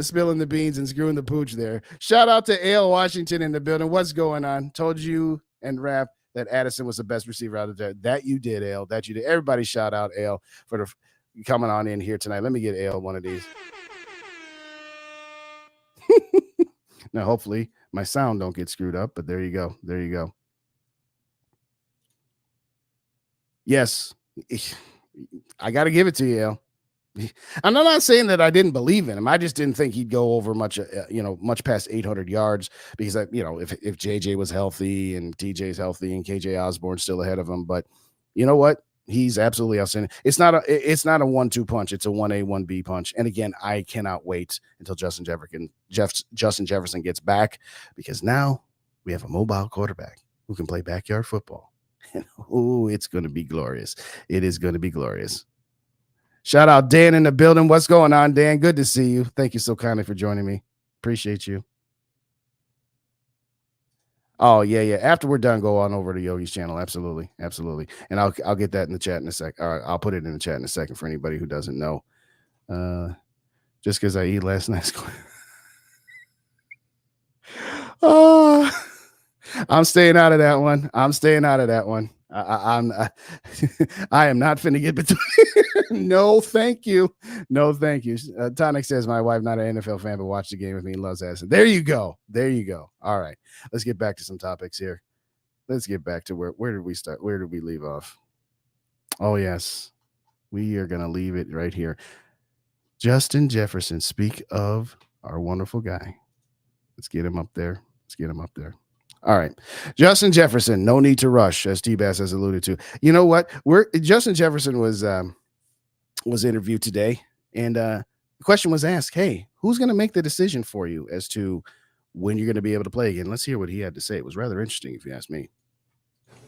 spilling the beans and screwing the pooch there. Shout out to Ale Washington in the building. What's going on? Told you and Rap that Addison was the best receiver out of there. That you did, Ale. That you did. Everybody shout out Ale for coming on in here tonight. Let me get Ale one of these. Now, hopefully, my sound don't get screwed up, but there you go. There you go. Yes, I got to give it to you, Ale. I'm not saying that I didn't believe in him. I just didn't think he'd go over much, much past 800 yards because if JJ was healthy and TJ's healthy and KJ Osborne's still ahead of him, but you know what? He's absolutely outstanding. It's not a 1-2 punch. It's a 1A 1B punch. And again, I cannot wait until Justin Jefferson gets back because now we have a mobile quarterback who can play backyard football. And it's going to be glorious. It is going to be glorious. Shout out Dan in the building. What's going on, Dan? Good to see you. Thank you so kindly for joining me. Appreciate you. Oh, yeah. After we're done, go on over to Yogi's channel. Absolutely. And I'll get that in the chat in a sec. I'll put it in the chat in a second for anybody who doesn't know. Just because I eat last night. Oh, I'm staying out of that one. I am not finna get between. No, thank you. Tonic says my wife not an NFL fan, but watched the game with me and loves Addison. There you go. All right, let's get back to some topics here. Let's get back to where did we start? Where did we leave off? Oh yes, we are gonna leave it right here. Justin Jefferson. Speak of our wonderful guy. Let's get him up there. All right. Justin Jefferson, no need to rush, as T-Bass has alluded to. You know what? Justin Jefferson was interviewed today, and the question was asked, hey, who's going to make the decision for you as to when you're going to be able to play again? Let's hear what he had to say. It was rather interesting, if you ask me.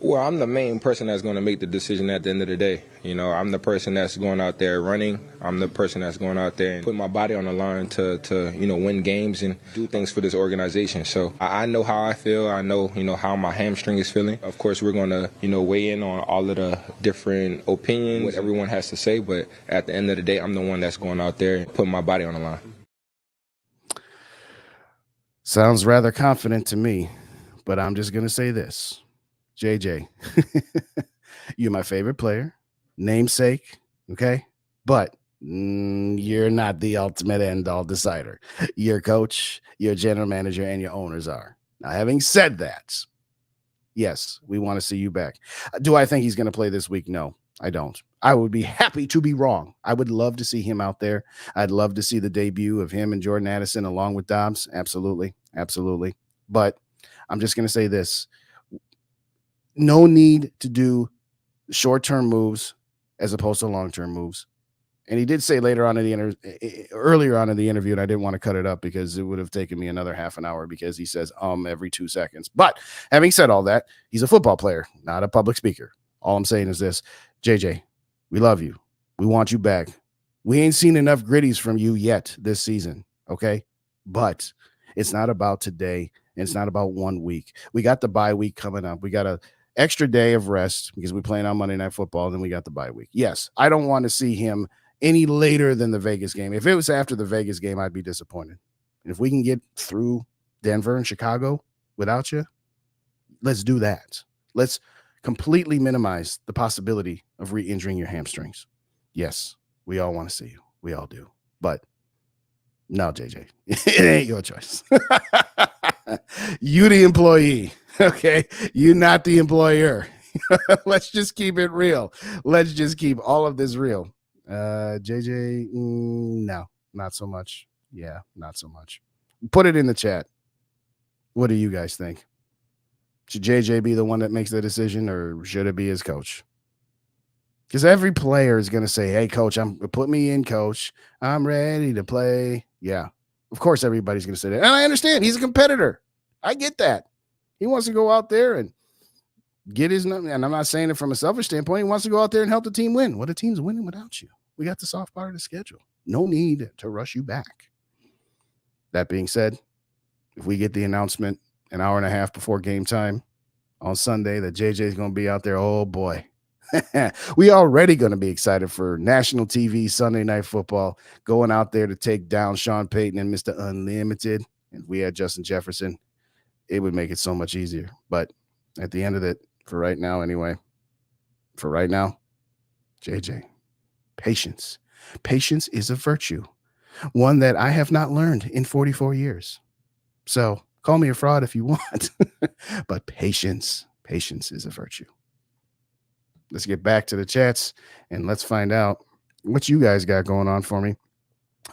Well, I'm the main person that's going to make the decision at the end of the day. I'm the person that's going out there running. I'm the person that's going out there and putting my body on the line to win games and do things for this organization. So I know how I feel. I know, how my hamstring is feeling. Of course, we're going to, weigh in on all of the different opinions, what everyone has to say. But at the end of the day, I'm the one that's going out there and putting my body on the line. Sounds rather confident to me, but I'm just going to say this. JJ, you're my favorite player, namesake, okay? But you're not the ultimate end-all decider. Your coach, your general manager, and your owners are. Now, having said that, yes, we want to see you back. Do I think he's going to play this week? No, I don't. I would be happy to be wrong. I would love to see him out there. I'd love to see the debut of him and Jordan Addison along with Dobbs. Absolutely. But I'm just going to say this. No need to do short-term moves as opposed to long-term moves. And he did say earlier on in the interview, and I didn't want to cut it up because it would have taken me another half an hour because he says every 2 seconds. But having said all that, he's a football player, not a public speaker. All I'm saying is this, JJ, we love you. We want you back. We ain't seen enough gritties from you yet this season, okay? But it's not about today, and it's not about 1 week. We got the bye week coming up. We got a extra day of rest because we're playing on Monday Night Football, then we got the bye week. Yes, I don't want to see him any later than the Vegas game. If it was after the Vegas game, I'd be disappointed. And if we can get through Denver and Chicago without you, let's do that. Let's completely minimize the possibility of re-injuring your hamstrings. Yes, we all want to see you. We all do. But no, JJ, it ain't your choice. You the employee, okay? You not the employer. Let's just keep it real. Let's just keep all of this real. JJ, no, not so much. Yeah, not so much. Put it in the chat. What do you guys think? Should JJ be the one that makes the decision, or should it be his coach? Because every player is going to say, hey, coach, put me in, coach. I'm ready to play. Yeah, of course everybody's going to say that. And I understand. He's a competitor. I get that. He wants to go out there and Get his number. And I'm not saying it from a selfish standpoint. He wants to go out there and help the team win. Well, the team's winning without you. We got the soft part of the schedule. No need to rush you back. That being said, if we get the announcement an hour and a half before game time on Sunday that JJ is going to be out there, oh boy. We already going to be excited for national TV Sunday Night Football, going out there to take down Sean Payton and Mr. Unlimited. And we had Justin Jefferson. It would make it so much easier. But at the end of it, for right now anyway, JJ, patience. Patience is a virtue, one that I have not learned in 44 years. So call me a fraud if you want, but patience is a virtue. Let's get back to the chats and let's find out what you guys got going on for me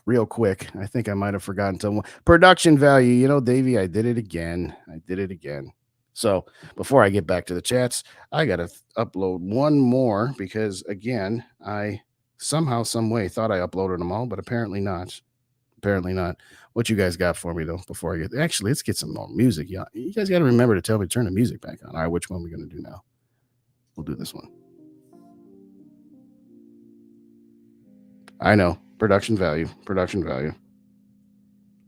real quick. I think I might have forgotten someone. Production value. You know, Davey, I did it again. So before I get back to the chats, I got to upload one more because, again, I somehow, some way thought I uploaded them all, but apparently not. What you guys got for me, though, before I get... Actually, let's get some more music. Yeah, you guys got to remember to tell me to turn the music back on. All right, which one are we going to do now? We'll do this one. I know. Production value.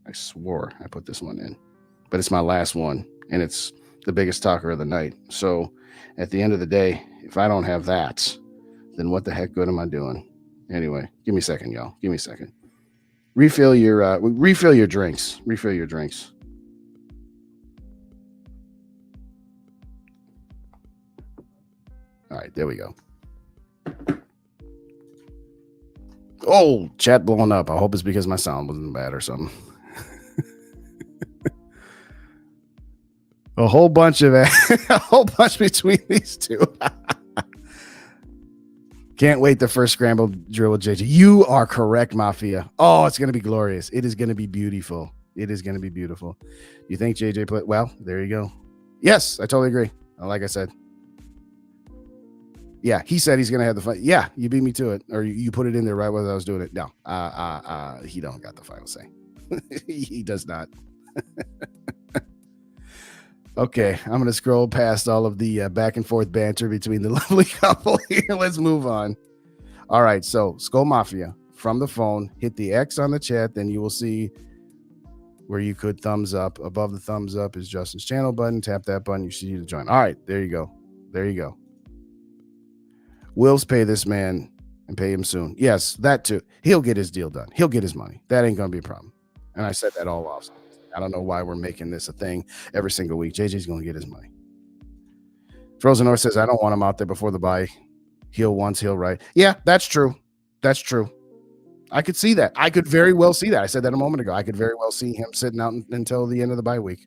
I swore I put this one in, but it's my last one, and it's the biggest talker of the night. So at the end of the day, if I don't have that, then what the heck good am I doing? Anyway, give me a second, y'all. Give me a second. Refill your drinks. All right, there we go. Oh, chat blowing up. I hope it's because my sound wasn't bad or something. a whole bunch between these two. Can't wait the first scramble drill with JJ. You are correct, Mafia. Oh, it's going to be glorious. It is going to be beautiful. You think JJ played? Well, there you go. Yes, I totally agree. Like I said. Yeah, he said he's going to have the fight. Yeah, you beat me to it. Or you put it in there right while I was doing it. No, he don't got the final say. He does not. Okay, I'm going to scroll past all of the back and forth banter between the lovely couple here. Let's move on. All right, so SKOL Mafia from the phone. Hit the X on the chat, then you will see where you could thumbs up. Above the thumbs up is Justin's channel button. Tap that button. You see to join. All right, there you go. Will's pay this man and pay him soon. Yes, that too. He'll get his deal done. He'll get his money. That ain't going to be a problem. And I said that all off. I don't know why we're making this a thing every single week. JJ's going to get his money. Frozen North says, I don't want him out there before the bye. Heal once, heal right. Yeah, that's true. I could see that. I could very well see that. I said that a moment ago. I could very well see him sitting out until the end of the bye week.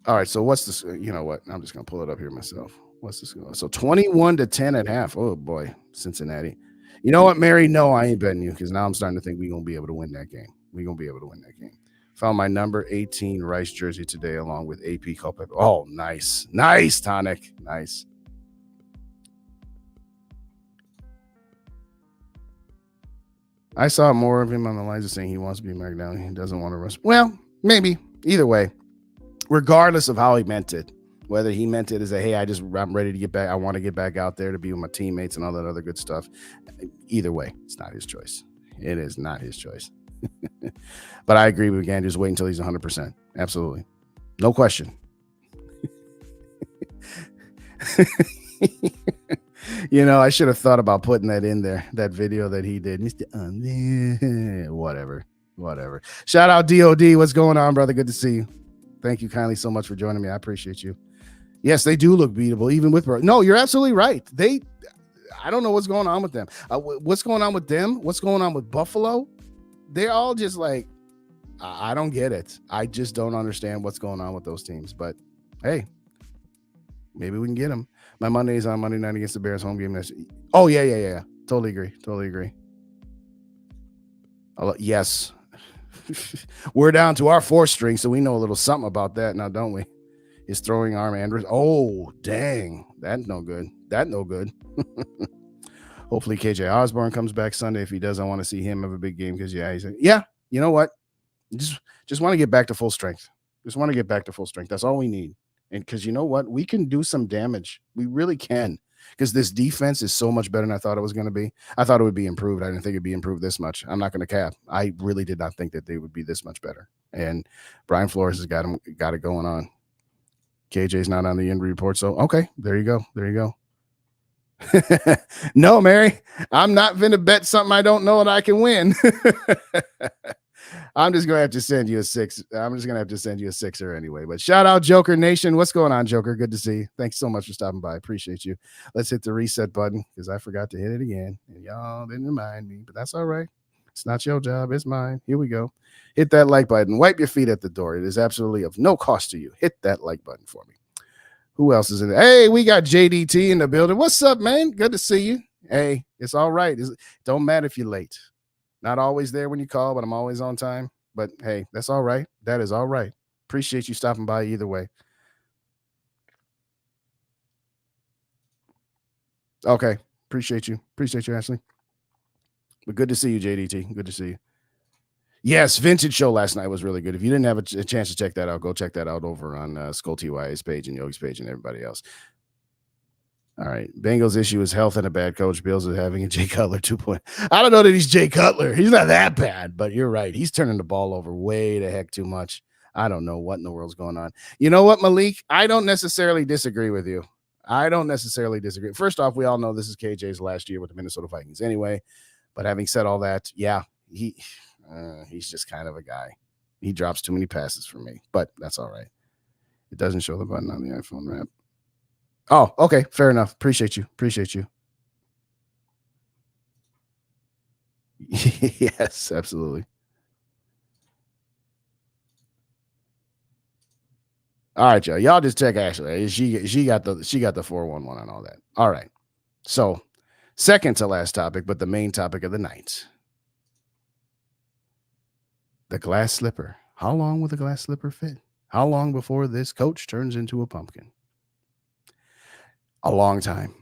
All right, so what's this? You know what? I'm just going to pull it up here myself. What's this going on? So 21-10 at half. Oh, boy, Cincinnati. You know what, Mary? No, I ain't betting you because now I'm starting to think we're going to be able to win that game. Found my number 18 Rice jersey today along with AP Culpepper. Oh, nice. Nice, Tonic. Nice. I saw more of him on the lines of saying he wants to be married down. He doesn't want to rush. Well, maybe. Either way, regardless of how he meant it, whether he meant it as a, hey, I'm ready to get back. I want to get back out there to be with my teammates and all that other good stuff. Either way, it's not his choice. It is not his choice. But I agree with Gandy. Just wait until he's 100%. Absolutely. No question. You know, I should have thought about putting that in there, that video that he did. Whatever. Shout out DOD. What's going on, brother? Good to see you. Thank you kindly so much for joining me. I appreciate you. Yes, they do look beatable, even with... No, you're absolutely right. I don't know what's going on with them. What's going on with them? What's going on with Buffalo? They're all just like, I don't get it. I just don't understand what's going on with those teams. But, hey, maybe we can get them. My Monday is on Monday night against the Bears home game. Oh, yeah. Totally agree. Yes. We're down to our fourth string, so we know a little something about that now, don't we? His throwing arm, Andrews. Oh, dang. That's no good. Hopefully KJ Osborne comes back Sunday. If he does, I want to see him have a big game because, you know what? Just want to get back to full strength. That's all we need. And because you know what? We can do some damage. We really can. Because this defense is so much better than I thought it was going to be. I thought it would be improved. I didn't think it'd be improved this much. I'm not going to cap. I really did not think that they would be this much better. And Brian Flores has got it going on. KJ's not on the injury report. So, okay, there you go. There you go. No, Mary, I'm not going to bet something I don't know that I can win. I'm just going to have to send you a 6. I'm just going to have to send you a 6er anyway. But shout out Joker Nation. What's going on, Joker? Good to see you. Thanks so much for stopping by. Appreciate you. Let's hit the reset button because I forgot to hit it again. And y'all didn't remind me, but that's all right. It's not your job. It's mine. Here we go. Hit that like button. Wipe your feet at the door. It is absolutely of no cost to you. Hit that like button for me. Who else is in there? Hey, we got JDT in the building. What's up, man? Good to see you. Hey, it's all right. Don't matter if you're late. Not always there when you call, but I'm always on time. But hey, that's all right. That is all right. Appreciate you stopping by either way. Okay. Appreciate you. Appreciate you, Ashley. But good to see you, JDT. Good to see you. Yes, Vintage Show last night was really good. If you didn't have a chance to check that out, go check that out over on SKOL TYA's page and Yogi's page and everybody else. All right. Bengals' issue is health and a bad coach. Bills is having a Jay Cutler 2 I don't know that he's Jay Cutler. He's not that bad, but you're right. He's turning the ball over way the heck too much. I don't know what in the world's going on. You know what, Malik? I don't necessarily disagree with you. I don't necessarily disagree. First off, we all know this is KJ's last year with the Minnesota Vikings anyway. But having said all that, yeah, he's just kind of a guy. He drops too many passes for me, but that's all right. It doesn't show the button on the iPhone wrap. Oh, okay. Fair enough. Appreciate you. Appreciate you. Yes, absolutely. All right, y'all. Y'all just check Ashley. She got the 411 on all that. All right. So, second to last topic, but the main topic of the night. The glass slipper. How long will the glass slipper fit? How long before this coach turns into a pumpkin? A long time.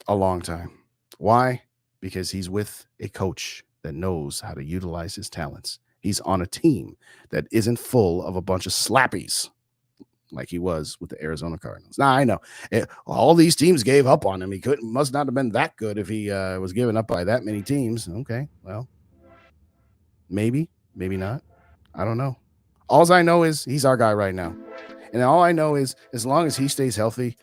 A long time. Why? Because he's with a coach that knows how to utilize his talents. He's on a team that isn't full of a bunch of slappies like he was with the Arizona Cardinals. Now, I know all these teams gave up on him. He must not have been that good if he was given up by that many teams. Okay, well, maybe not. I don't know. All I know is he's our guy right now. And all I know is as long as he stays healthy,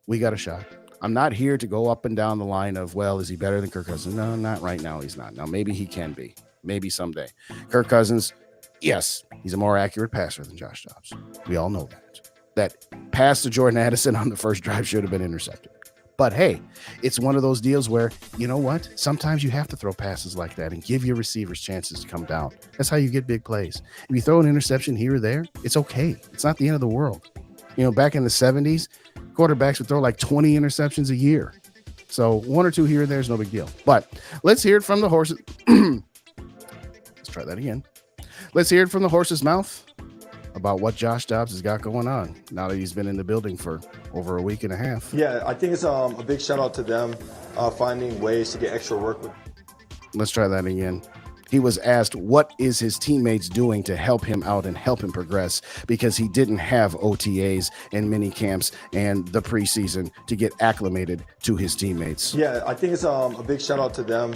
we got a shot. I'm not here to go up and down the line of, well, is he better than Kirk Cousins? No, not right now. He's not. Now, maybe he can be. Maybe someday. Kirk Cousins, yes, he's a more accurate passer than Josh Dobbs. We all know that. That pass to Jordan Addison on the first drive should have been intercepted. But hey, it's one of those deals where, you know what? Sometimes you have to throw passes like that and give your receivers chances to come down. That's how you get big plays. If you throw an interception here or there, it's okay. It's not the end of the world. You know, back in the 70s, quarterbacks would throw like 20 interceptions a year. So 1 or 2 here or there is no big deal. But let's hear it from the horses. Let's try that again. Let's hear it from the horse's mouth about what Josh Dobbs has got going on now that he's been in the building for over a week and a half. Yeah, I think it's a big shout out to them finding ways to get extra work with. Let's try that again. He was asked what is his teammates doing to help him out and help him progress because he didn't have OTAs and mini camps and the preseason to get acclimated to his teammates. Yeah, I think it's a big shout out to them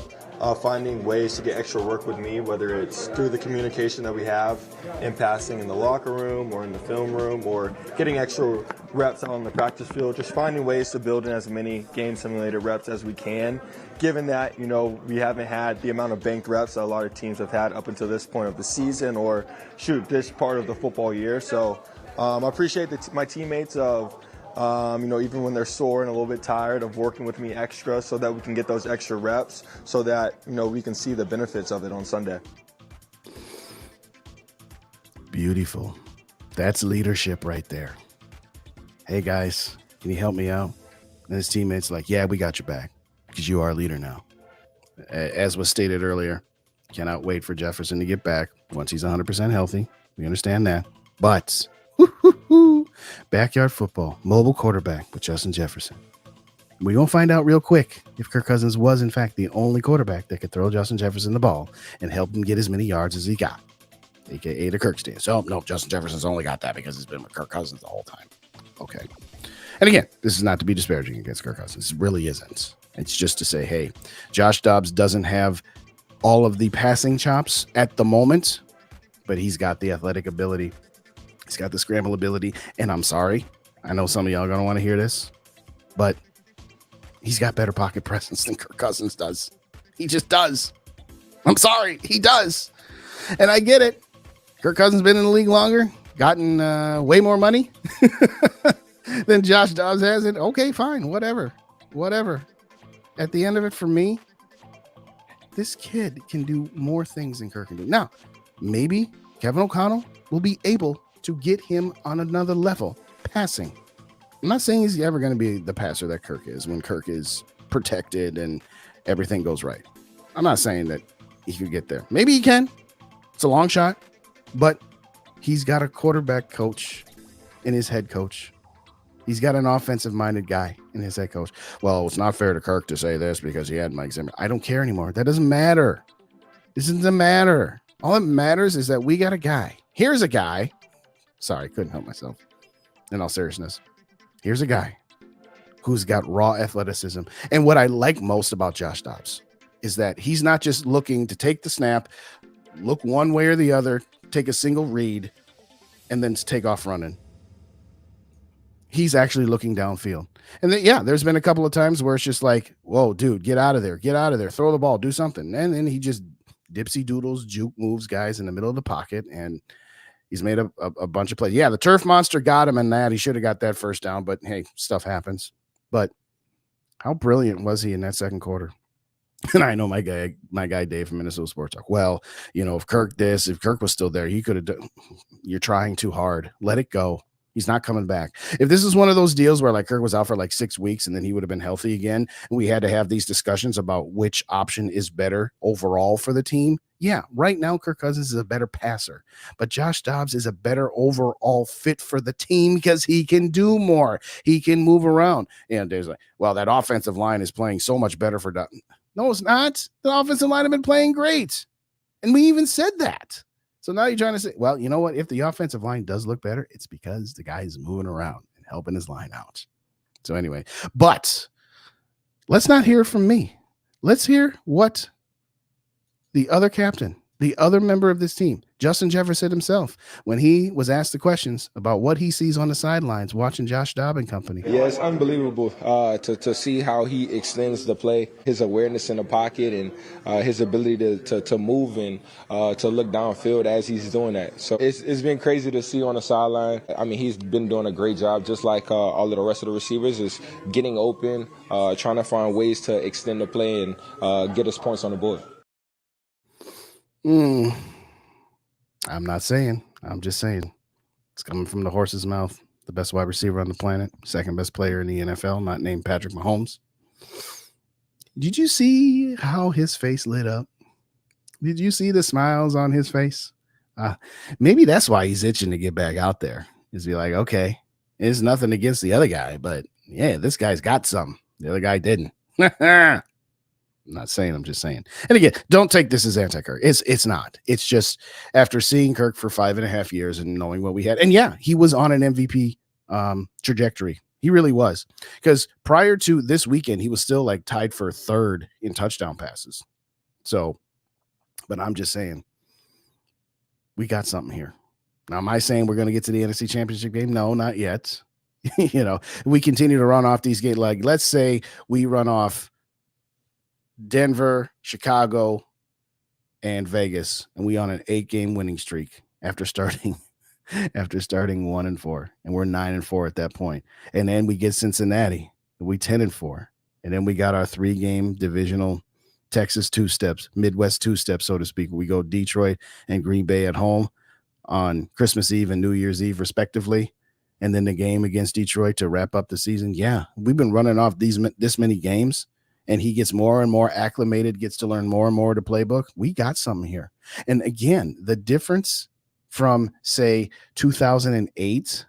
finding ways to get extra work with me, whether it's through the communication that we have in passing in the locker room or in the film room or getting extra reps out on the practice field, just finding ways to build in as many game simulator reps as we can, given that, you know, we haven't had the amount of banked reps that a lot of teams have had up until this point of the season or this part of the football year. So I appreciate my teammates of you know, even when they're sore and a little bit tired of working with me extra so that we can get those extra reps so that, you know, we can see the benefits of it on Sunday. Beautiful. That's leadership right there. Hey guys, can you help me out? And his teammates like, yeah, we got your back because you are a leader now. As was stated earlier, cannot wait for Jefferson to get back once he's 100% healthy. We understand that. But backyard football, mobile quarterback with Justin Jefferson. We're going to find out real quick if Kirk Cousins was, in fact, the only quarterback that could throw Justin Jefferson the ball and help him get as many yards as he got, a.k.a. the Kirk stand. So, no, Justin Jefferson's only got that because he's been with Kirk Cousins the whole time. Okay. And again, this is not to be disparaging against Kirk Cousins. It really isn't. It's just to say, hey, Josh Dobbs doesn't have all of the passing chops at the moment, but he's got the athletic ability. He's got the scramble ability. And I'm sorry, I know some of y'all are going to want to hear this, but he's got better pocket presence than Kirk Cousins does. He just does. I'm sorry, he does. And I get it. Kirk Cousins been in the league longer, gotten way more money than Josh Dobbs has it. Okay, fine, whatever. At the end of it, for me, this kid can do more things than Kirk can do. Now, maybe Kevin O'Connell will be able to get him on another level passing. I'm not saying he's ever going to be the passer that Kirk is when Kirk is protected and everything goes right. I'm not saying that he could get there. Maybe he can. It's a long shot, but he's got a quarterback coach in his head coach. He's got an offensive-minded guy in his head coach. Well, it's not fair to Kirk to say this because he had Mike Zimmer. I don't care anymore. That doesn't matter. This doesn't matter. All that matters is that we got a guy. Here's a guy. Sorry, couldn't help myself. In all seriousness, here's a guy who's got raw athleticism. And what I like most about Josh Dobbs is that he's not just looking to take the snap, look one way or the other, take a single read, and then take off running. He's actually looking downfield. And then, yeah, there's been a couple of times where it's just like, whoa, dude, get out of there, throw the ball, do something. And then he just dipsy doodles, juke moves guys in the middle of the pocket, and he's made a bunch of plays. Yeah, the turf monster got him in that. He should have got that first down, but hey, stuff happens. But how brilliant was he in that second quarter? And I know my guy Dave from Minnesota Sports Talk. Well, if Kirk was still there, he could have done. You're trying too hard. Let it go. He's not coming back. If this is one of those deals where like Kirk was out for like 6 weeks and then he would have been healthy again, and we had to have these discussions about which option is better overall for the team. Yeah, right now Kirk Cousins is a better passer, but Josh Dobbs is a better overall fit for the team because he can do more. He can move around. And there's like, well, that offensive line is playing so much better for Dobbs. No, it's not. The offensive line have been playing great. And we even said that. So now you're trying to say, well, you know what? If the offensive line does look better, it's because the guy is moving around and helping his line out. So anyway, but let's not hear from me. Let's hear what the other captain, the other member of this team, Justin Jefferson himself, when he was asked the questions about what he sees on the sidelines watching Josh Dobbs and company. Yeah, it's unbelievable to see how he extends the play, his awareness in the pocket, and his ability to move and to look downfield as he's doing that. So it's been crazy to see on the sideline. I mean, he's been doing a great job, just like all of the rest of the receivers, is getting open, trying to find ways to extend the play and get us points on the board. I'm not saying. I'm just saying. It's coming from the horse's mouth. The best wide receiver on the planet, second best player in the NFL, not named Patrick Mahomes. Did you see how his face lit up? Did you see the smiles on his face? Maybe that's why he's itching to get back out there. Is be like, okay, it's nothing against the other guy, but yeah, this guy's got some. The other guy didn't. I'm not saying, I'm just saying. And again, don't take this as anti-Kirk. It's not. It's just after seeing Kirk for 5.5 years and knowing what we had. And yeah, he was on an MVP trajectory. He really was. Because prior to this weekend, he was still like tied for third in touchdown passes. So, but I'm just saying, we got something here. Now, am I saying we're going to get to the NFC Championship game? No, not yet. We continue to run off these games. Like, let's say we run off Denver, Chicago, and Vegas, and we on an 8-game winning streak after starting 1-4, and we're 9-4 at that point. And then we get Cincinnati, and we 10-4, and then we got our 3-game divisional Texas 2-steps, Midwest 2-steps, so to speak. We go Detroit and Green Bay at home on Christmas Eve and New Year's Eve, respectively, and then the game against Detroit to wrap up the season. Yeah, we've been running off this many games. And he gets more and more acclimated, gets to learn more and more of the playbook. We got something here. And again, the difference from, say, 2008,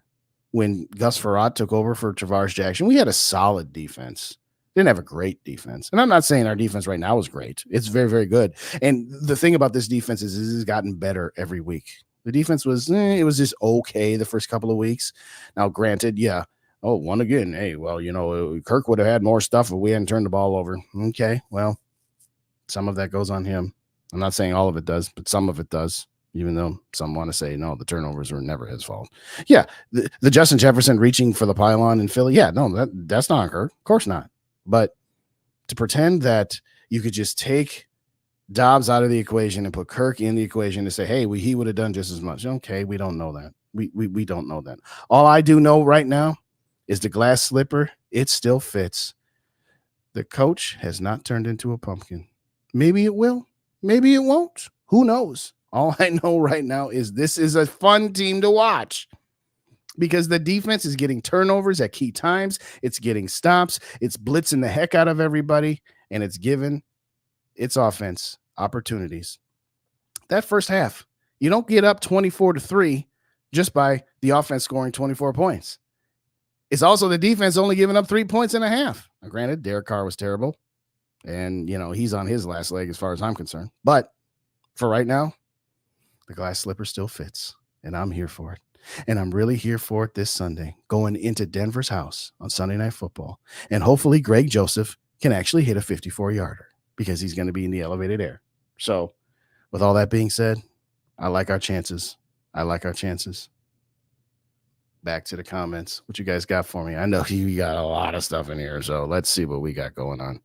when Gus Frerotte took over for Travaris Jackson, we had a solid defense. Didn't have a great defense. And I'm not saying our defense right now is great. It's very, very good. And the thing about this defense is it's gotten better every week. The defense was, it was just okay the first couple of weeks. Now, granted, yeah, Oh, one again. Hey, well, Kirk would have had more stuff if we hadn't turned the ball over. Okay, well, some of that goes on him. I'm not saying all of it does, but some of it does, even though some want to say, no, the turnovers were never his fault. Yeah, the Justin Jefferson reaching for the pylon in Philly, yeah, no, that's not Kirk. Of course not. But to pretend that you could just take Dobbs out of the equation and put Kirk in the equation to say, hey, he would have done just as much. Okay, we don't know that. We don't know that. All I do know right now is the glass slipper. It still fits. The coach has not turned into a pumpkin. Maybe it will. Maybe it won't. Who knows? All I know right now is this is a fun team to watch because the defense is getting turnovers at key times. It's getting stops. It's blitzing the heck out of everybody, and it's giving its offense opportunities. That first half, you don't get up 24-3 just by the offense scoring 24 points. It's also the defense only giving up 3.5 points. Now, granted, Derek Carr was terrible, and he's on his last leg as far as I'm concerned. But for right now, the glass slipper still fits, and I'm here for it. And I'm really here for it this Sunday, going into Denver's house on Sunday Night Football. And hopefully Greg Joseph can actually hit a 54-yarder because he's going to be in the elevated air. So with all that being said, I like our chances. Back to the comments. What you guys got for me? I know you got a lot of stuff in here, so let's see what we got going on.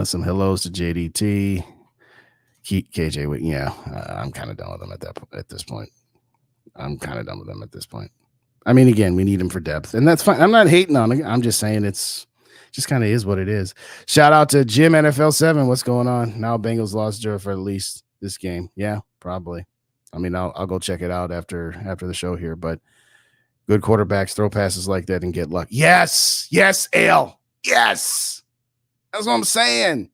Some hellos to JDT. KJ, yeah, I'm kind of done with them at this point. I mean, again, we need him for depth, and that's fine. I'm not hating on it. I'm just saying it's just kind of is what it is. Shout out to Jim NFL 7. What's going on? Now Bengals lost Joe for at least this game. Yeah, probably. I mean, I'll go check it out after the show here, but good quarterbacks throw passes like that and get luck. Yes, Ale. Yes. That's what I'm saying.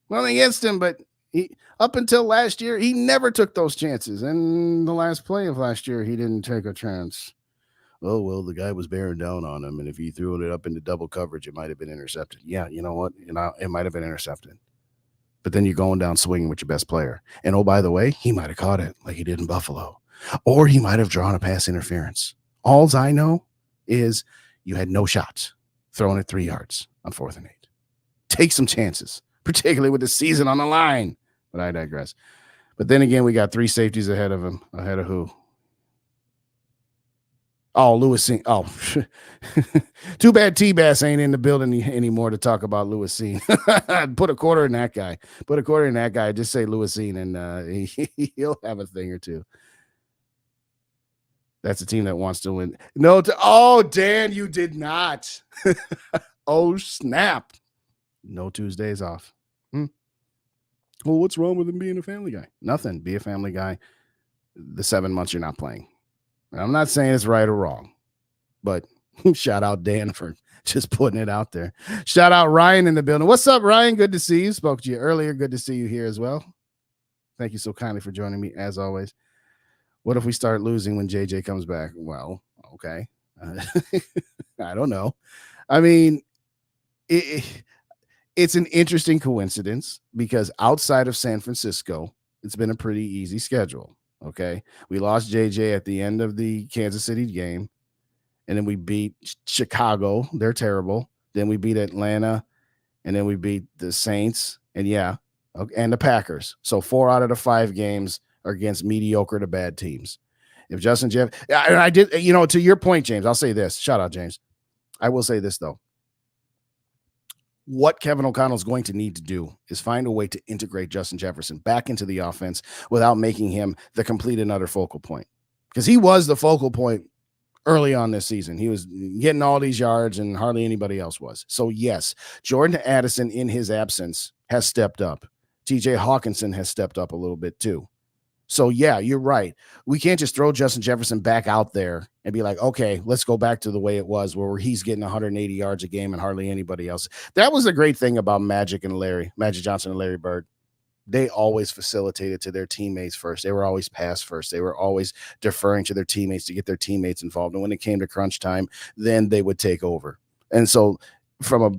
Nothing against him, but up until last year, he never took those chances. And the last play of last year, he didn't take a chance. Oh, well, the guy was bearing down on him, and if he threw it up into double coverage, it might have been intercepted. Yeah, you know what? It might have been intercepted. But then you're going down swinging with your best player. And, oh, by the way, he might have caught it like he did in Buffalo. Or he might have drawn a pass interference. All I know is you had no shots throwing it 3 yards on 4th and 8. Take some chances, particularly with the season on the line. But I digress. But then again, we got 3 safeties ahead of him. Ahead of who? Oh, Lewis Cine. Oh, too bad T-Bass ain't in the building anymore to talk about Lewis Cine. Put a quarter in that guy. Just say Lewis Cine, and he'll have a thing or two. That's a team that wants to win. Oh, Dan, you did not. Oh, snap. No Tuesdays off. Well, what's wrong with him being a family guy? Nothing. Be a family guy the 7 months you're not playing. I'm not saying it's right or wrong, but shout out Dan for just putting it out there. Shout out Ryan in the building. What's up, Ryan? Good to see you. Spoke to you earlier. Good to see you here as well. Thank you so kindly for joining me, as always. What if we start losing when JJ comes back? Well, okay. I don't know. I mean, it's an interesting coincidence because outside of San Francisco, it's been a pretty easy schedule. Okay. We lost JJ at the end of the Kansas City game. And then we beat Chicago. They're terrible. Then we beat Atlanta. And then we beat the Saints. And and the Packers. So 4 out of the 5 games are against mediocre to bad teams. If Justin Jeff, and I did, to your point, James, I'll say this. Shout out, James. I will say this, though. What Kevin O'Connell is going to need to do is find a way to integrate Justin Jefferson back into the offense without making him the complete and utter focal point. Because he was the focal point early on this season. He was getting all these yards and hardly anybody else was. So, yes, Jordan Addison in his absence has stepped up. TJ Hawkinson has stepped up a little bit too. So, yeah, you're right. We can't just throw Justin Jefferson back out there and be like, okay, let's go back to the way it was where he's getting 180 yards a game and hardly anybody else. That was the great thing about Magic Johnson and Larry Bird. They always facilitated to their teammates first. They were always pass first. They were always deferring to their teammates to get their teammates involved. And when it came to crunch time, then they would take over. And so from a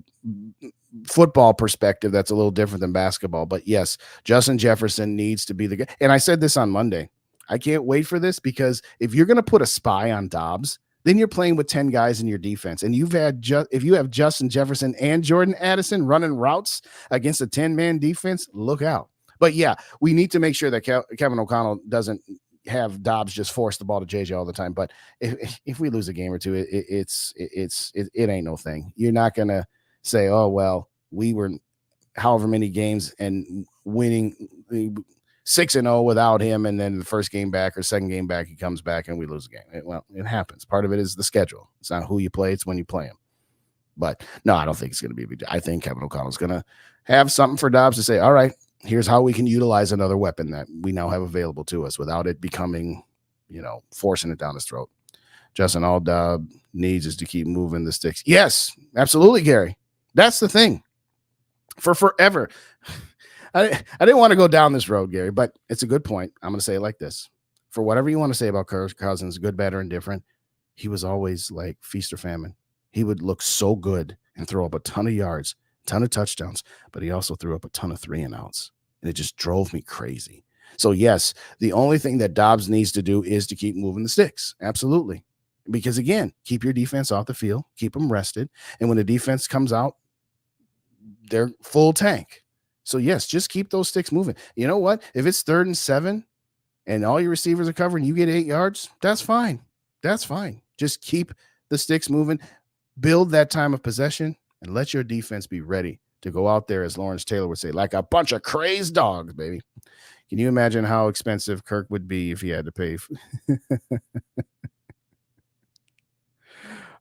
football perspective, that's a little different than basketball. But yes, Justin Jefferson needs to be the guy. And I said this on Monday. I can't wait for this, because if you're going to put a spy on Dobbs, then you're playing with 10 guys in your defense. And if you have Justin Jefferson and Jordan Addison running routes against a 10-man defense, look out. But yeah, we need to make sure that Kevin O'Connell doesn't have Dobbs just force the ball to JJ all the time. But if we lose a game or two, it ain't no thing. You're not going to say, oh, well, we were however many games and winning 6-0 without him, and then the first game back or second game back, he comes back and we lose the game. It happens. Part of it is the schedule. It's not who you play, it's when you play him. But no, I don't think it's going to be a big deal. I think Kevin O'Connell's going to have something for Dobbs to say, all right, here's how we can utilize another weapon that we now have available to us without it becoming, forcing it down his throat. Justin, all Dobbs needs is to keep moving the sticks. Yes, absolutely, Gary. That's the thing. For forever. I didn't want to go down this road, Gary, but it's a good point. I'm going to say it like this. For whatever you want to say about Kirk Cousins, good, bad, or indifferent, he was always like feast or famine. He would look so good and throw up a ton of yards, a ton of touchdowns, but he also threw up a ton of 3-and-outs, and it just drove me crazy. So, yes, the only thing that Dobbs needs to do is to keep moving the sticks. Absolutely. Because, again, keep your defense off the field, keep them rested, and when the defense comes out, they're full tank. So, yes, just keep those sticks moving. You know what? If it's 3rd and 7 and all your receivers are covering, you get 8 yards, that's fine. That's fine. Just keep the sticks moving, build that time of possession, and let your defense be ready to go out there, as Lawrence Taylor would say, like a bunch of crazed dogs, baby. Can you imagine how expensive Kirk would be if he had to pay?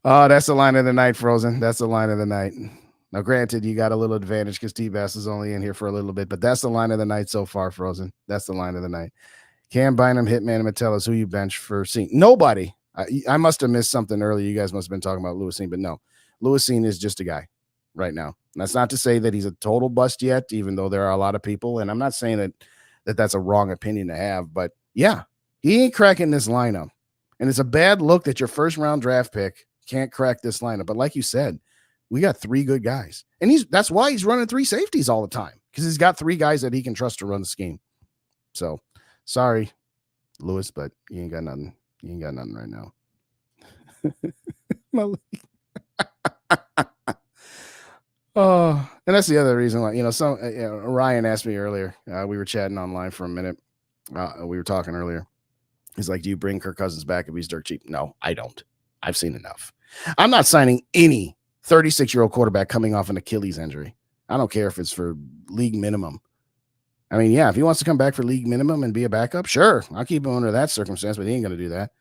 Oh, that's the line of the night, Frozen. That's the line of the night. Now, granted, you got a little advantage because T-Bass is only in here for a little bit, but that's the line of the night so far, Frozen. That's the line of the night. Cam Bynum, Hitman, and Metellus, who you bench for Cine? Nobody. I must have missed something earlier. You guys must have been talking about Lewis Cine, but no. Lewis Cine is just a guy right now. And that's not to say that he's a total bust yet, even though there are a lot of people, and I'm not saying that's a wrong opinion to have, but yeah, he ain't cracking this lineup. And it's a bad look that your first-round draft pick can't crack this lineup. But like you said, we got 3 good guys. And that's why he's running 3 safeties all the time, because he's got 3 guys that he can trust to run the scheme. So, sorry, Lewis, but you ain't got nothing. You ain't got nothing right now. Oh, and that's the other reason why, Ryan asked me earlier. We were chatting online for a minute. We were talking earlier. He's like, do you bring Kirk Cousins back if he's dirt cheap? No, I don't. I've seen enough. I'm not signing any 36-year-old quarterback coming off an Achilles injury. I don't care if it's for league minimum. I mean, yeah, if he wants to come back for league minimum and be a backup, sure, I'll keep him under that circumstance, but he ain't going to do that.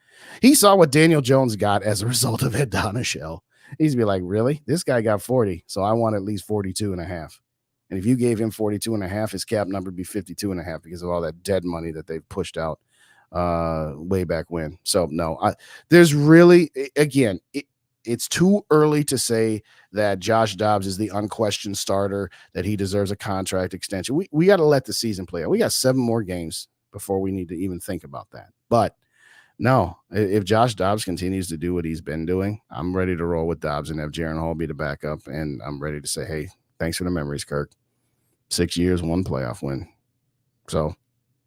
He saw what Daniel Jones got as a result of Ed Donashell. He's be like, really? This guy got 40, so I want at least 42 and a half. And if you gave him 42 and a half, his cap number would be 52 and a half because of all that dead money that they've pushed out way back when. So, no, there's really, again, it's too early to say that Josh Dobbs is the unquestioned starter, that he deserves a contract extension. We got to let the season play out. We got 7 more games before we need to even think about that. But no, if Josh Dobbs continues to do what he's been doing, I'm ready to roll with Dobbs and have Jaron Hall be the backup. And I'm ready to say, hey, thanks for the memories, Kirk. 6 years, 1 playoff win. So,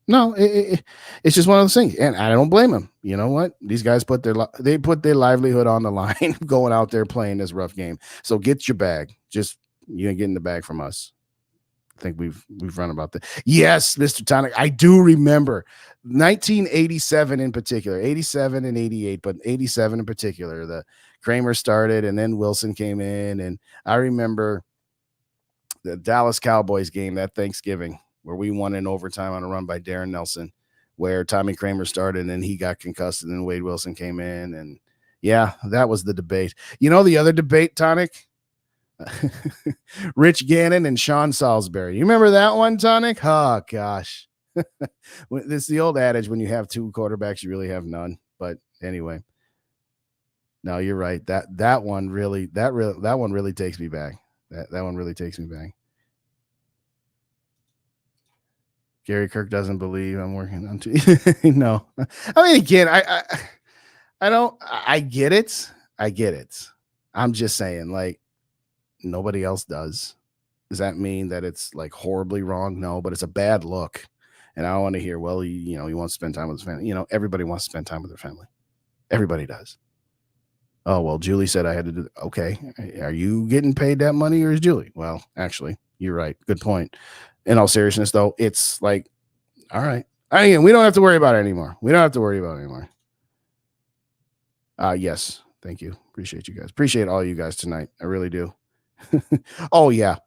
no, it's just one of those things. And I don't blame him. You know what? These guys put their livelihood on the line going out there playing this rough game. So get your bag. Just, you ain't getting the bag from us. I think we've run about that. Yes, Mr. Tonic. I do remember 1987 in particular, 87 and 88, but 87 in particular. The Kramer started and then Wilson came in. And I remember the Dallas Cowboys game that Thanksgiving where we won in overtime on a run by Darren Nelson, where Tommy Kramer started and then he got concussed and then Wade Wilson came in. And yeah, that was the debate. You know, the other debate, Tonic? Rich Gannon and Sean Salisbury. You remember that one, Tonic? Oh gosh. It's the old adage, when you have 2 quarterbacks, you really have none. But anyway, no, you're right. That one really takes me back. That one really takes me back. Gary Kirk doesn't believe I'm working on 2. No, I mean, again, I get it. I get it. I'm just saying, like, nobody else does. Does that mean that it's like horribly wrong? No, but it's a bad look. And I don't want to hear, well, he wants to spend time with his family. Everybody wants to spend time with their family. Everybody does. Oh, well, Julie said I had to do. Okay. Are you getting paid that money or is Julie? Well, actually, you're right. Good point. In all seriousness, though, it's like, all right. Again, we don't have to worry about it anymore. Yes. Thank you. Appreciate you guys. Appreciate all you guys tonight. I really do. Oh, yeah.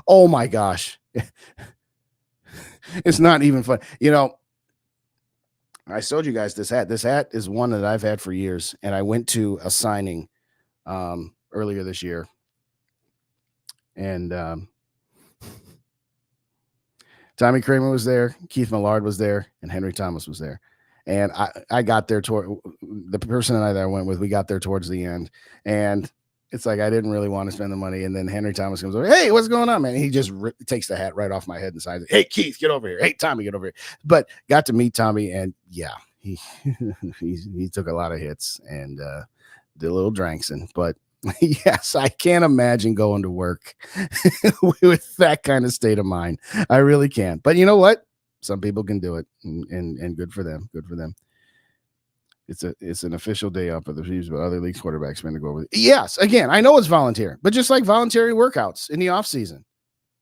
Oh, my gosh. It's not even fun. I showed you guys this hat. This hat is one that I've had for years, and I went to a signing earlier this year, and Tommy Kramer was there, Keith Millard was there, and Henry Thomas was there. And I got there toward the person and I that I went with. We got there towards the end, and it's like I didn't really want to spend the money. And then Henry Thomas comes over. Hey, what's going on, man? And he just takes the hat right off my head and says, "Hey, Keith, get over here. Hey, Tommy, get over here." But got to meet Tommy, and yeah, he took a lot of hits and did a little drinking. But yes, I can't imagine going to work with that kind of state of mind. I really can't. But you know what? Some people can do it, and good for them. Good for them. It's an official day up of the Chiefs, but other leagues quarterbacks going to go over. Yes, again, I know it's volunteer, but just like voluntary workouts in the off season,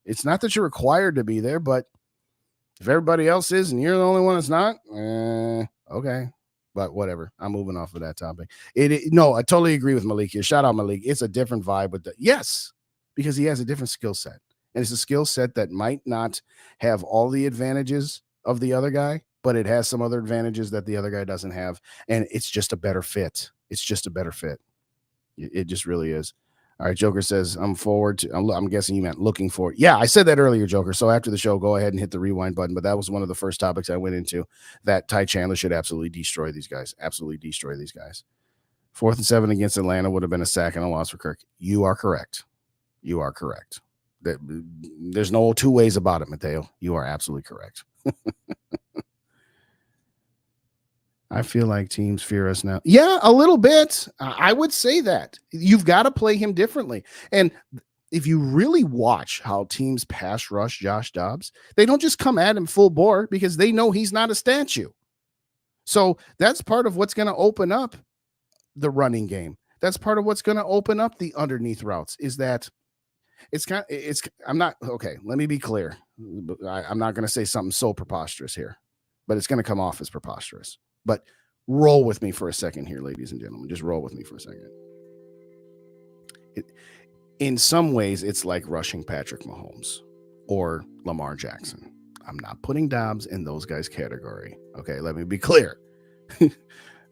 it's not that you're required to be there, but if everybody else is and you're the only one that's not, okay. But whatever. I'm moving off of that topic. No, I totally agree with Malik here. Shout out Malik. It's a different vibe with yes, because he has a different skill set. And it's a skill set that might not have all the advantages of the other guy, but it has some other advantages that the other guy doesn't have. And it's just a better fit. It's just a better fit. It just really is. All right, Joker says, I'm guessing you meant looking forward. Yeah, I said that earlier, Joker. So after the show, go ahead and hit the rewind button. But that was one of the first topics I went into, that Ty Chandler should absolutely destroy these guys. Absolutely destroy these guys. 4th and 7 against Atlanta would have been a sack and a loss for Kirk. You are correct. You are correct. There's no two ways about it, Mateo. You are absolutely correct. I feel like teams fear us now. Yeah, a little bit. I would say that. You've got to play him differently. And if you really watch how teams pass rush Josh Dobbs, they don't just come at him full bore because they know he's not a statue. So that's part of what's going to open up the running game. That's part of what's going to open up the underneath routes, is that let me be clear. I'm not going to say something so preposterous here, but it's going to come off as preposterous. But roll with me for a second here, ladies and gentlemen. Just roll with me for a second. In some ways, it's like rushing Patrick Mahomes or Lamar Jackson. I'm not putting Dobbs in those guys' category. Okay, let me be clear.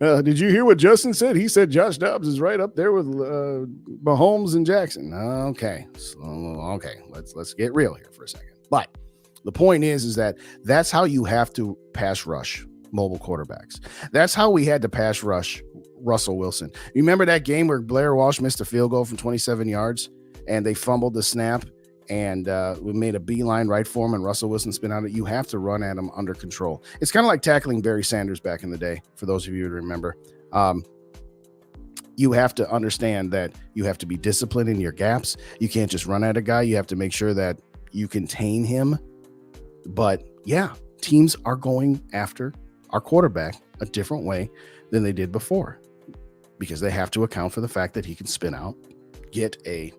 Did you hear what Justin said? He said Josh Dobbs is right up there with Mahomes and Jackson. Okay, let's get real here for a second. But the point is that that's how you have to pass rush mobile quarterbacks. That's how we had to pass rush Russell Wilson. You remember that game where Blair Walsh missed a field goal from 27 yards and they fumbled the snap and we made a beeline right for him and Russell Wilson spin out it? You have to run at him under control. It's kind of like tackling Barry Sanders back in the day, for those of you who remember. You have to understand that you have to be disciplined in your gaps. You can't just run at a guy. You have to make sure that you contain him. But yeah, teams are going after our quarterback a different way than they did before, because they have to account for the fact that he can spin out, get a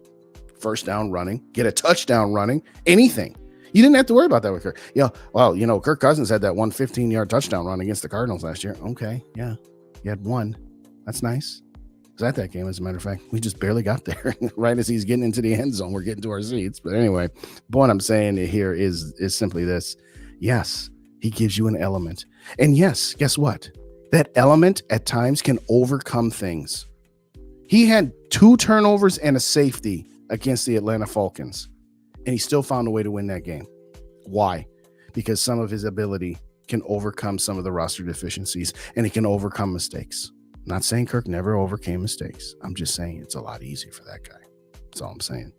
first down running, get a touchdown running, anything. You didn't have to worry about that with Kirk. Kirk Cousins had that 115-yard touchdown run against the Cardinals last year. Okay, yeah, he had one. That's nice. I was at that game, as a matter of fact. We just barely got there. Right as he's getting into the end zone, we're getting to our seats. But anyway, the point I'm saying here is simply this. Yes, he gives you an element. And yes, guess what? That element at times can overcome things. He had 2 turnovers and a safety against the Atlanta Falcons, and he still found a way to win that game. Why? Because some of his ability can overcome some of the roster deficiencies, and he can overcome mistakes. I'm not saying Kirk never overcame mistakes. I'm just saying it's a lot easier for that guy. That's all I'm saying.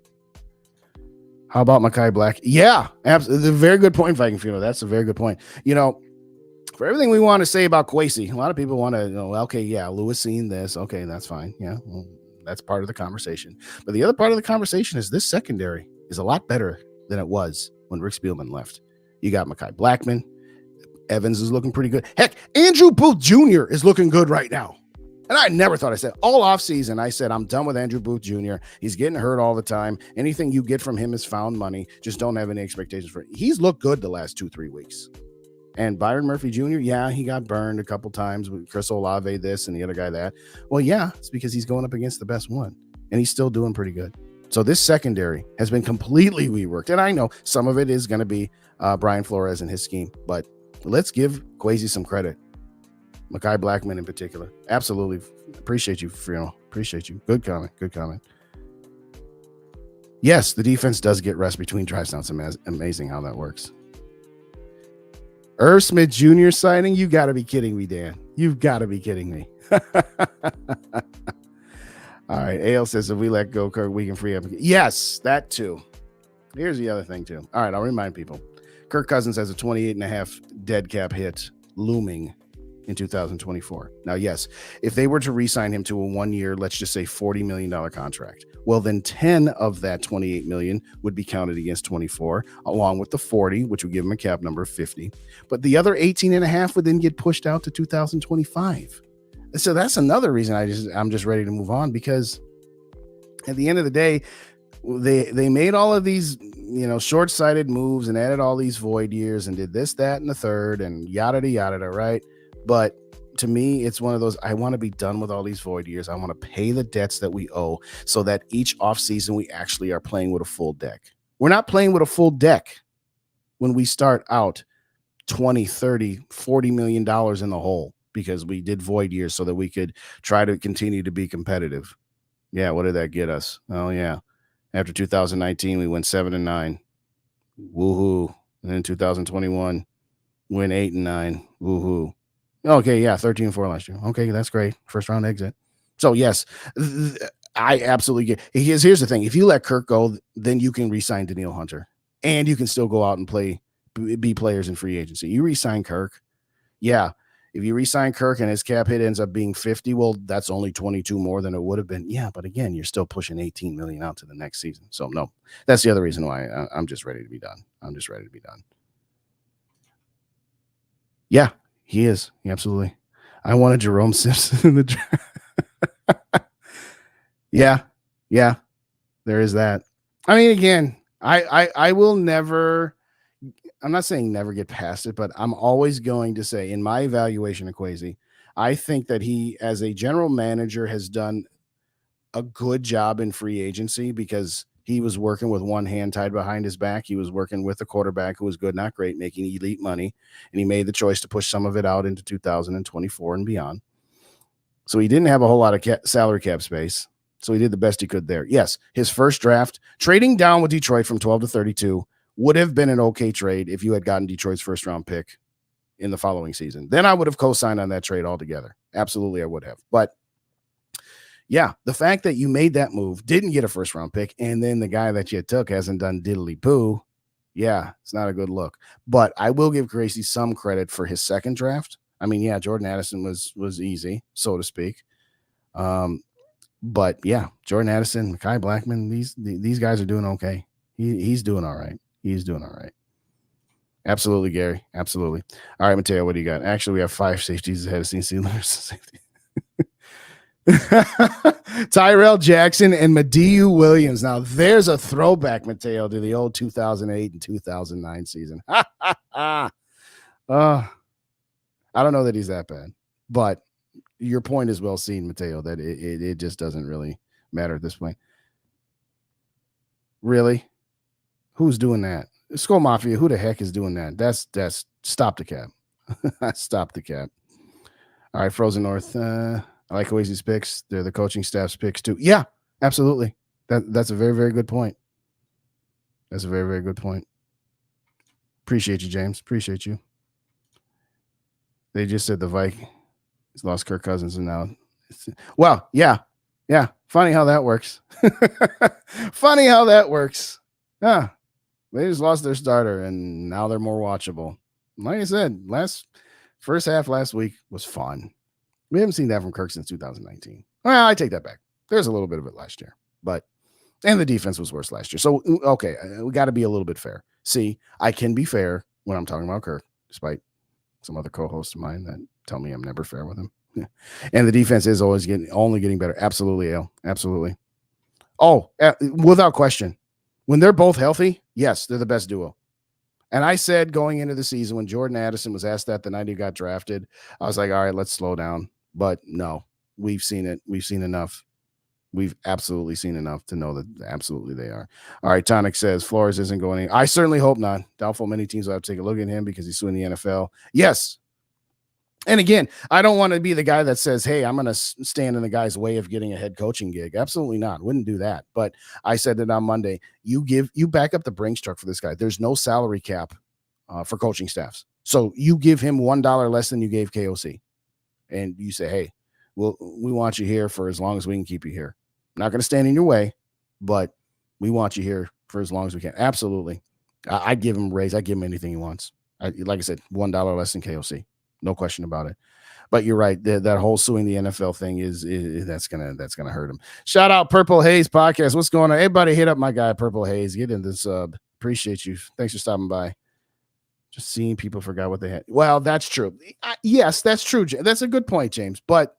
How about Mekhi Black? Yeah, absolutely. A very good point, Viking Funeral. That's a very good point. For everything we want to say about Kwesi, a lot of people want to know, okay, yeah, Lewis seen this. Okay, that's fine. Yeah, well, that's part of the conversation. But the other part of the conversation is this secondary is a lot better than it was when Rick Spielman left. You got Mekhi Blackman, Evans is looking pretty good. Heck, Andrew Booth Jr. is looking good right now. And I never thought, I said all offseason, I said, I'm done with Andrew Booth Jr. He's getting hurt all the time. Anything you get from him is found money. Just don't have any expectations for it. He's looked good the last 2-3 weeks. And Byron Murphy Jr., yeah, he got burned a couple times with Chris Olave this and the other guy that. Well, yeah, it's because he's going up against the best one. And he's still doing pretty good. So this secondary has been completely reworked. And I know some of it is going to be Brian Flores and his scheme. But let's give Kwesi some credit. Mekhi Blackmon in particular. Absolutely. Appreciate you, Freno. Appreciate you. Good comment. Good comment. Yes, the defense does get rest between drives. Now it's amazing how that works. Irv Smith Jr. signing? You got to be kidding me, Dan. You've got to be kidding me. All right. AL says if we let go Kirk, we can free up. Yes, that too. Here's the other thing too. All right. I'll remind people. Kirk Cousins has a 28.5 dead cap hit looming in 2024. Now, yes, if they were to re-sign him to a 1 year, let's just say $40 million contract, well, then 10 of that 28 million would be counted against 24, along with the 40, which would give him a cap number of 50. But the other 18.5 would then get pushed out to 2025. And so that's another reason I'm just ready to move on, because at the end of the day, they made all of these, short-sighted moves and added all these void years and did this, that, and the third and yada, yada, right? But to me, it's one of those, I want to be done with all these void years. I want to pay the debts that we owe so that each offseason we actually are playing with a full deck. We're not playing with a full deck when we start out 20, 30, $40 million in the hole because we did void years so that we could try to continue to be competitive. Yeah, what did that get us? Oh, yeah. After 2019, we went 7-9. Woohoo. And then 2021, went 8-9. Woohoo. Okay, yeah, 13-4 last year. Okay, that's great. First round exit. So, yes, I absolutely get. Here's the thing. If you let Kirk go, then you can re-sign Danielle Hunter. And you can still go out and be players in free agency. You re-sign Kirk. Yeah, if you re-sign Kirk and his cap hit ends up being 50, well, that's only 22 more than it would have been. Yeah, but again, you're still pushing 18 million out to the next season. So, no, that's the other reason why I'm just ready to be done. I'm just ready to be done. Yeah. He is. Absolutely. I wanted Jerome Simpson in the draft. Yeah. There is that. I mean, again, I will never, I'm not saying never get past it, but I'm always going to say in my evaluation of Kwesi, I think that he, as a general manager, has done a good job in free agency because he was working with one hand tied behind his back. He was working with a quarterback who was good, not great, making elite money. And he made the choice to push some of it out into 2024 and beyond. So he didn't have a whole lot of salary cap space. So he did the best he could there. Yes, his first draft, trading down with Detroit from 12 to 32 would have been an okay trade if you had gotten Detroit's first round pick in the following season. Then I would have co-signed on that trade altogether. Absolutely, I would have. But yeah, the fact that you made that move, didn't get a first round pick, and then the guy that you took hasn't done diddly poo. Yeah, it's not a good look. But I will give Gracie some credit for his second draft. I mean, yeah, Jordan Addison was easy, so to speak. But yeah, Jordan Addison, Mekhi Blackmon, these guys are doing okay. He's doing all right. He's doing all right. Absolutely, Gary. Absolutely. All right, Mateo, what do you got? Actually, we have 5 safeties ahead of CeeDee safety. Tyrell Jackson and Madieu Williams. Now there's a throwback, Mateo, to the old 2008 and 2009 season. I don't know that he's that bad, but your point is well seen, Mateo, that it just doesn't really matter at this point. Really? Who's doing that? SKOL Mafia, who the heck is doing that? That's stop the cap. Stop the cap. All right, Frozen North. I like Kwesi's picks. They're the coaching staff's picks too. Yeah, absolutely. That's a very, very good point. That's a very, very good point. Appreciate you, James. Appreciate you. They just said the Vikings lost Kirk Cousins and now well, yeah. Funny how that works. Funny how that works. Yeah. They just lost their starter and now they're more watchable. Like I said, first half last week was fun. We haven't seen that from Kirk since 2019. Well, I take that back. There's a little bit of it last year, and the defense was worse last year. So, okay, we got to be a little bit fair. See, I can be fair when I'm talking about Kirk, despite some other co-hosts of mine that tell me I'm never fair with him. Yeah. And the defense is always only getting better. Absolutely, Al. Absolutely. Oh, without question. When they're both healthy, yes, they're the best duo. And I said going into the season when Jordan Addison was asked that the night he got drafted, I was like, all right, let's slow down. But no, we've seen it. We've seen enough. We've absolutely seen enough to know that absolutely they are. All right, Tonic says Flores isn't going. I certainly hope not. Doubtful many teams will have to take a look at him because he's suing the NFL. Yes. And again, I don't want to be the guy that says, hey, I'm going to stand in the guy's way of getting a head coaching gig. Absolutely not. Wouldn't do that. But I said that on Monday, you back up the Brinks truck for this guy. There's no salary cap for coaching staffs. So you give him $1 less than you gave KOC. And you say, hey, we want you here for as long as we can keep you here. Not going to stand in your way, but we want you here for as long as we can. Absolutely. I'd give him a raise. I'd give him anything he wants. Like I said, $1 less than KOC. No question about it. But you're right. That whole suing the NFL thing is that's gonna hurt him. Shout out Purple Haze Podcast. What's going on? Everybody hit up my guy Purple Haze. Get in the sub. Appreciate you. Thanks for stopping by. Just seeing people forgot what they had. Well, that's true. Yes, that's true. That's a good point, James. But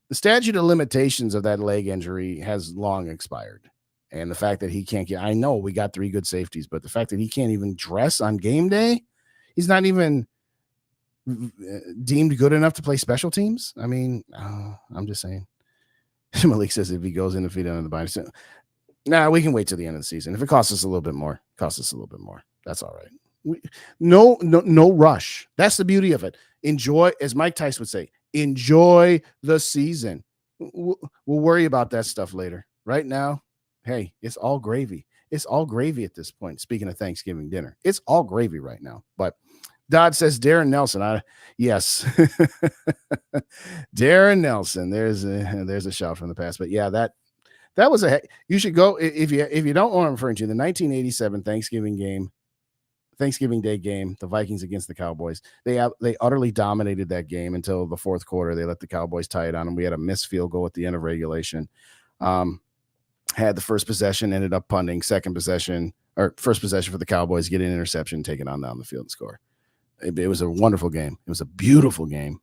the statute of limitations of that leg injury has long expired. And the fact that he can't get, I know we got 3 good safeties, but the fact that he can't even dress on game day, he's not even deemed good enough to play special teams. I mean, I'm just saying. Malik says if he goes in, if he doesn't the bind, nah, we can wait till the end of the season. If it costs us a little bit more, That's all right. No rush. That's the beauty of it. Enjoy, as Mike Tice would say, enjoy the season. We'll worry about that stuff later. Right now, hey, it's all gravy. It's all gravy at this point. Speaking of Thanksgiving dinner, it's all gravy right now. But Dodd says Darren Nelson. Yes, Darren Nelson. There's a shout from the past. But yeah, that was you should go if you don't know what I'm referring to, the 1987 Thanksgiving Day game, the Vikings against the Cowboys. They utterly dominated that game until the fourth quarter. They let the Cowboys tie it on them. We had a missed field goal at the end of regulation. Had the first possession, ended up punting. Second possession or first possession for the Cowboys, get an interception, take it on down the field and score. It was a wonderful game. It was a beautiful game.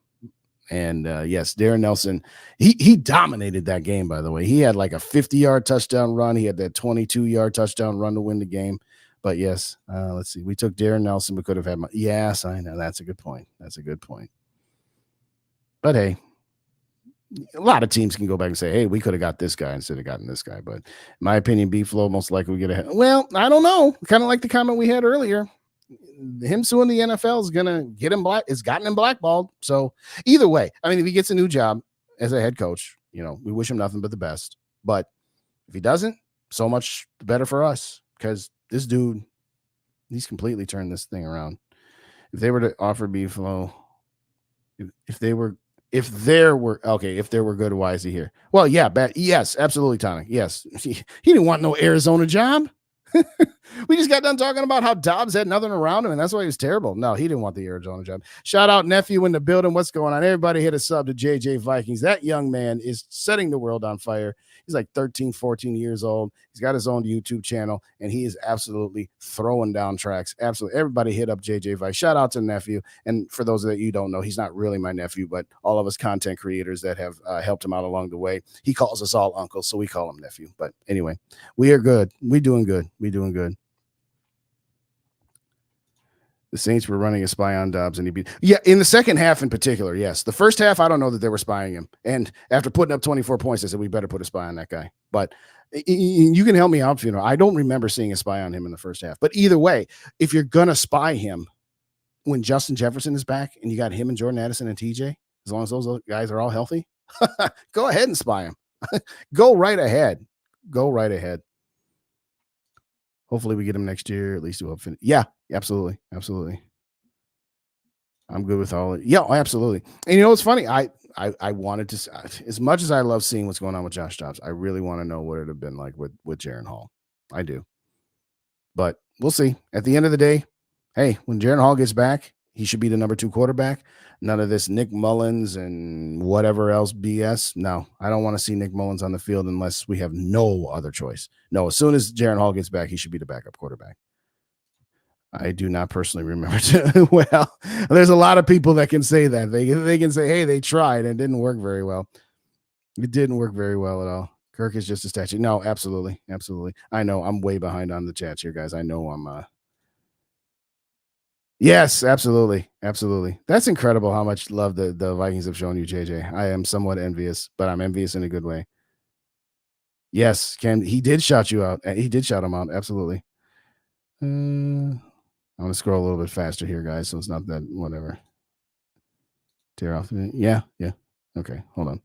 And yes, Darren Nelson, he dominated that game, by the way. He had like a 50-yard touchdown run. He had that 22-yard touchdown run to win the game. But yes, let's see. We took Darren Nelson. We could have had yes, I know. That's a good point. But hey, a lot of teams can go back and say, hey, we could have got this guy instead of gotten this guy. But in my opinion, B-Flow most likely we get ahead. Well, I don't know. Kind of like the comment we had earlier. Him suing the NFL is gonna get him it's gotten him blackballed. So either way, I mean, if he gets a new job as a head coach, we wish him nothing but the best. But if he doesn't, so much better for us, because this dude, he's completely turned this thing around. If they were to offer B-Flow, if there were good, why is he here? Well, yeah, yes, absolutely, Tonic. Yes, he didn't want no Arizona job. We just got done talking about how Dobbs had nothing around him, and that's why he was terrible. No, he didn't want the Arizona job. Shout out nephew in the building. What's going on? Everybody hit a sub to JJ Vikings. That young man is setting the world on fire. He's like 13, 14 years old. He's got his own YouTube channel, and he is absolutely throwing down tracks. Absolutely. Everybody hit up JJ Vikings. Shout out to nephew. And for those that you don't know, he's not really my nephew, but all of us content creators that have helped him out along the way. He calls us all uncles, so we call him nephew. But anyway, we are good. We doing good. The Saints were running a spy on Dobbs, and he beat. Yeah, in the second half in particular, yes. The first half, I don't know that they were spying him. And after putting up 24 points, I said, we better put a spy on that guy. But you can help me out, I don't remember seeing a spy on him in the first half. But either way, if you're going to spy him when Justin Jefferson is back and you got him and Jordan Addison and TJ, as long as those guys are all healthy, go ahead and spy him. Go right ahead. Hopefully we get him next year. At least we'll finish. Yeah, absolutely. I'm good with all it. Yeah, absolutely. And what's funny? I wanted to, as much as I love seeing what's going on with Josh Dobbs, I really want to know what it would have been like with Jaren Hall. I do. But we'll see. At the end of the day, hey, when Jaren Hall gets back, he should be the number 2 quarterback. None of this Nick Mullins and whatever else BS. No, I don't want to see Nick Mullins on the field unless we have no other choice. No, as soon as Jaren Hall gets back, he should be the backup quarterback. I do not personally remember. Well, there's a lot of people that can say that. They can say, hey, they tried and it didn't work very well. It didn't work very well at all. Kirk is just a statue. No, absolutely. Absolutely. I know I'm way behind on the chats here, guys. I know I'm Yes, absolutely. Absolutely. That's incredible how much love the Vikings have shown you, JJ. I am somewhat envious, but I'm envious in a good way. Yes, Ken, he did shout you out. He did shout him out. Absolutely. I'm gonna scroll a little bit faster here, guys, so it's not that whatever. Tear off. Yeah. Okay, hold on.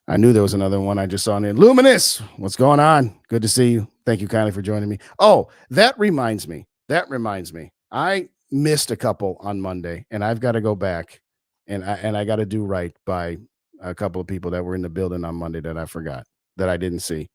I knew there was another one I just saw in there. Luminous, what's going on? Good to see you. Thank you kindly for joining me. Oh, that reminds me. I missed a couple on Monday, and I've got to go back and I got to do right by a couple of people that were in the building on Monday that I forgot, that I didn't see.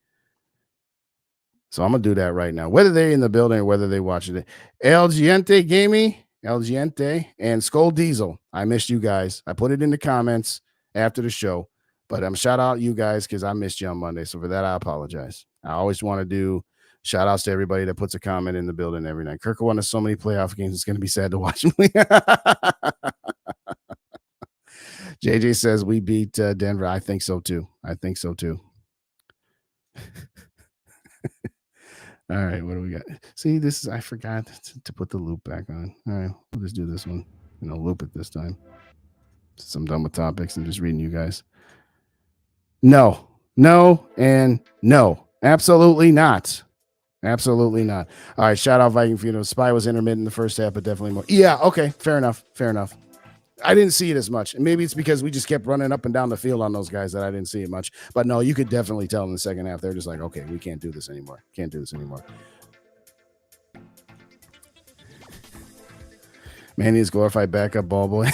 So I'm gonna do that right now, whether they're in the building or whether they watch it. El Giente Gamey, El Giente, and SKOL Diesel. I missed you guys. I put it in the comments after the show, but I'm shout out you guys because I missed you on Monday. So for that, I apologize. I always want to do shout outs to everybody that puts a comment in the building every night. Kirk won so many playoff games, it's gonna be sad to watch him. JJ says we beat Denver. I think so too. All right, what do we got? See, this is I forgot to put the loop back on. All right, we'll just do this one. Loop it this time. Since I'm done with topics and just reading you guys. No, and no. Absolutely not. Absolutely not. All right, shout out Viking Funeral. Spy was intermittent in the first half, but definitely more. Yeah, okay, fair enough. I didn't see it as much. And maybe it's because we just kept running up and down the field on those guys that I didn't see it much. But no, you could definitely tell in the second half, they're just like, okay, we can't do this anymore. Manny is glorified backup ball boy.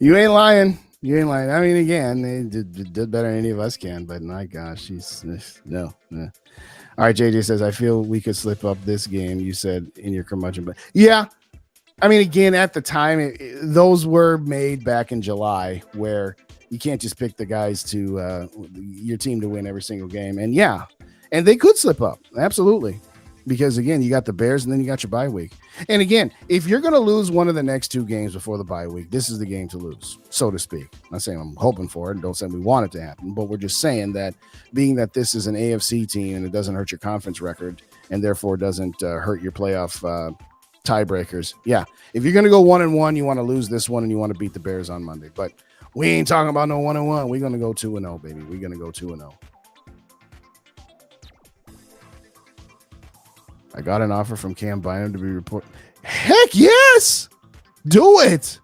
You ain't lying. I mean, again, they did better than any of us can, but my gosh, no. All right, JJ says, I feel we could slip up this game. You said in your curmudgeon, but yeah. I mean, again, at the time, those were made back in July, where you can't just pick the guys to your team to win every single game. And yeah, and they could slip up. Absolutely. Because again, you got the Bears and then you got your bye week. And again, if you're going to lose one of the next two games before the bye week, this is the game to lose, so to speak. I'm not saying I'm hoping for it and don't say we want it to happen, but we're just saying that being that this is an AFC team and it doesn't hurt your conference record and therefore doesn't hurt your playoff tiebreakers. Yeah. If you're going to go 1-1, you want to lose this one and you want to beat the Bears on Monday, but we ain't talking about no 1-1. We're going to go 2-0, baby. We're going to go 2-0. I got an offer from Cam Bynum to be reported. Heck yes. Do it.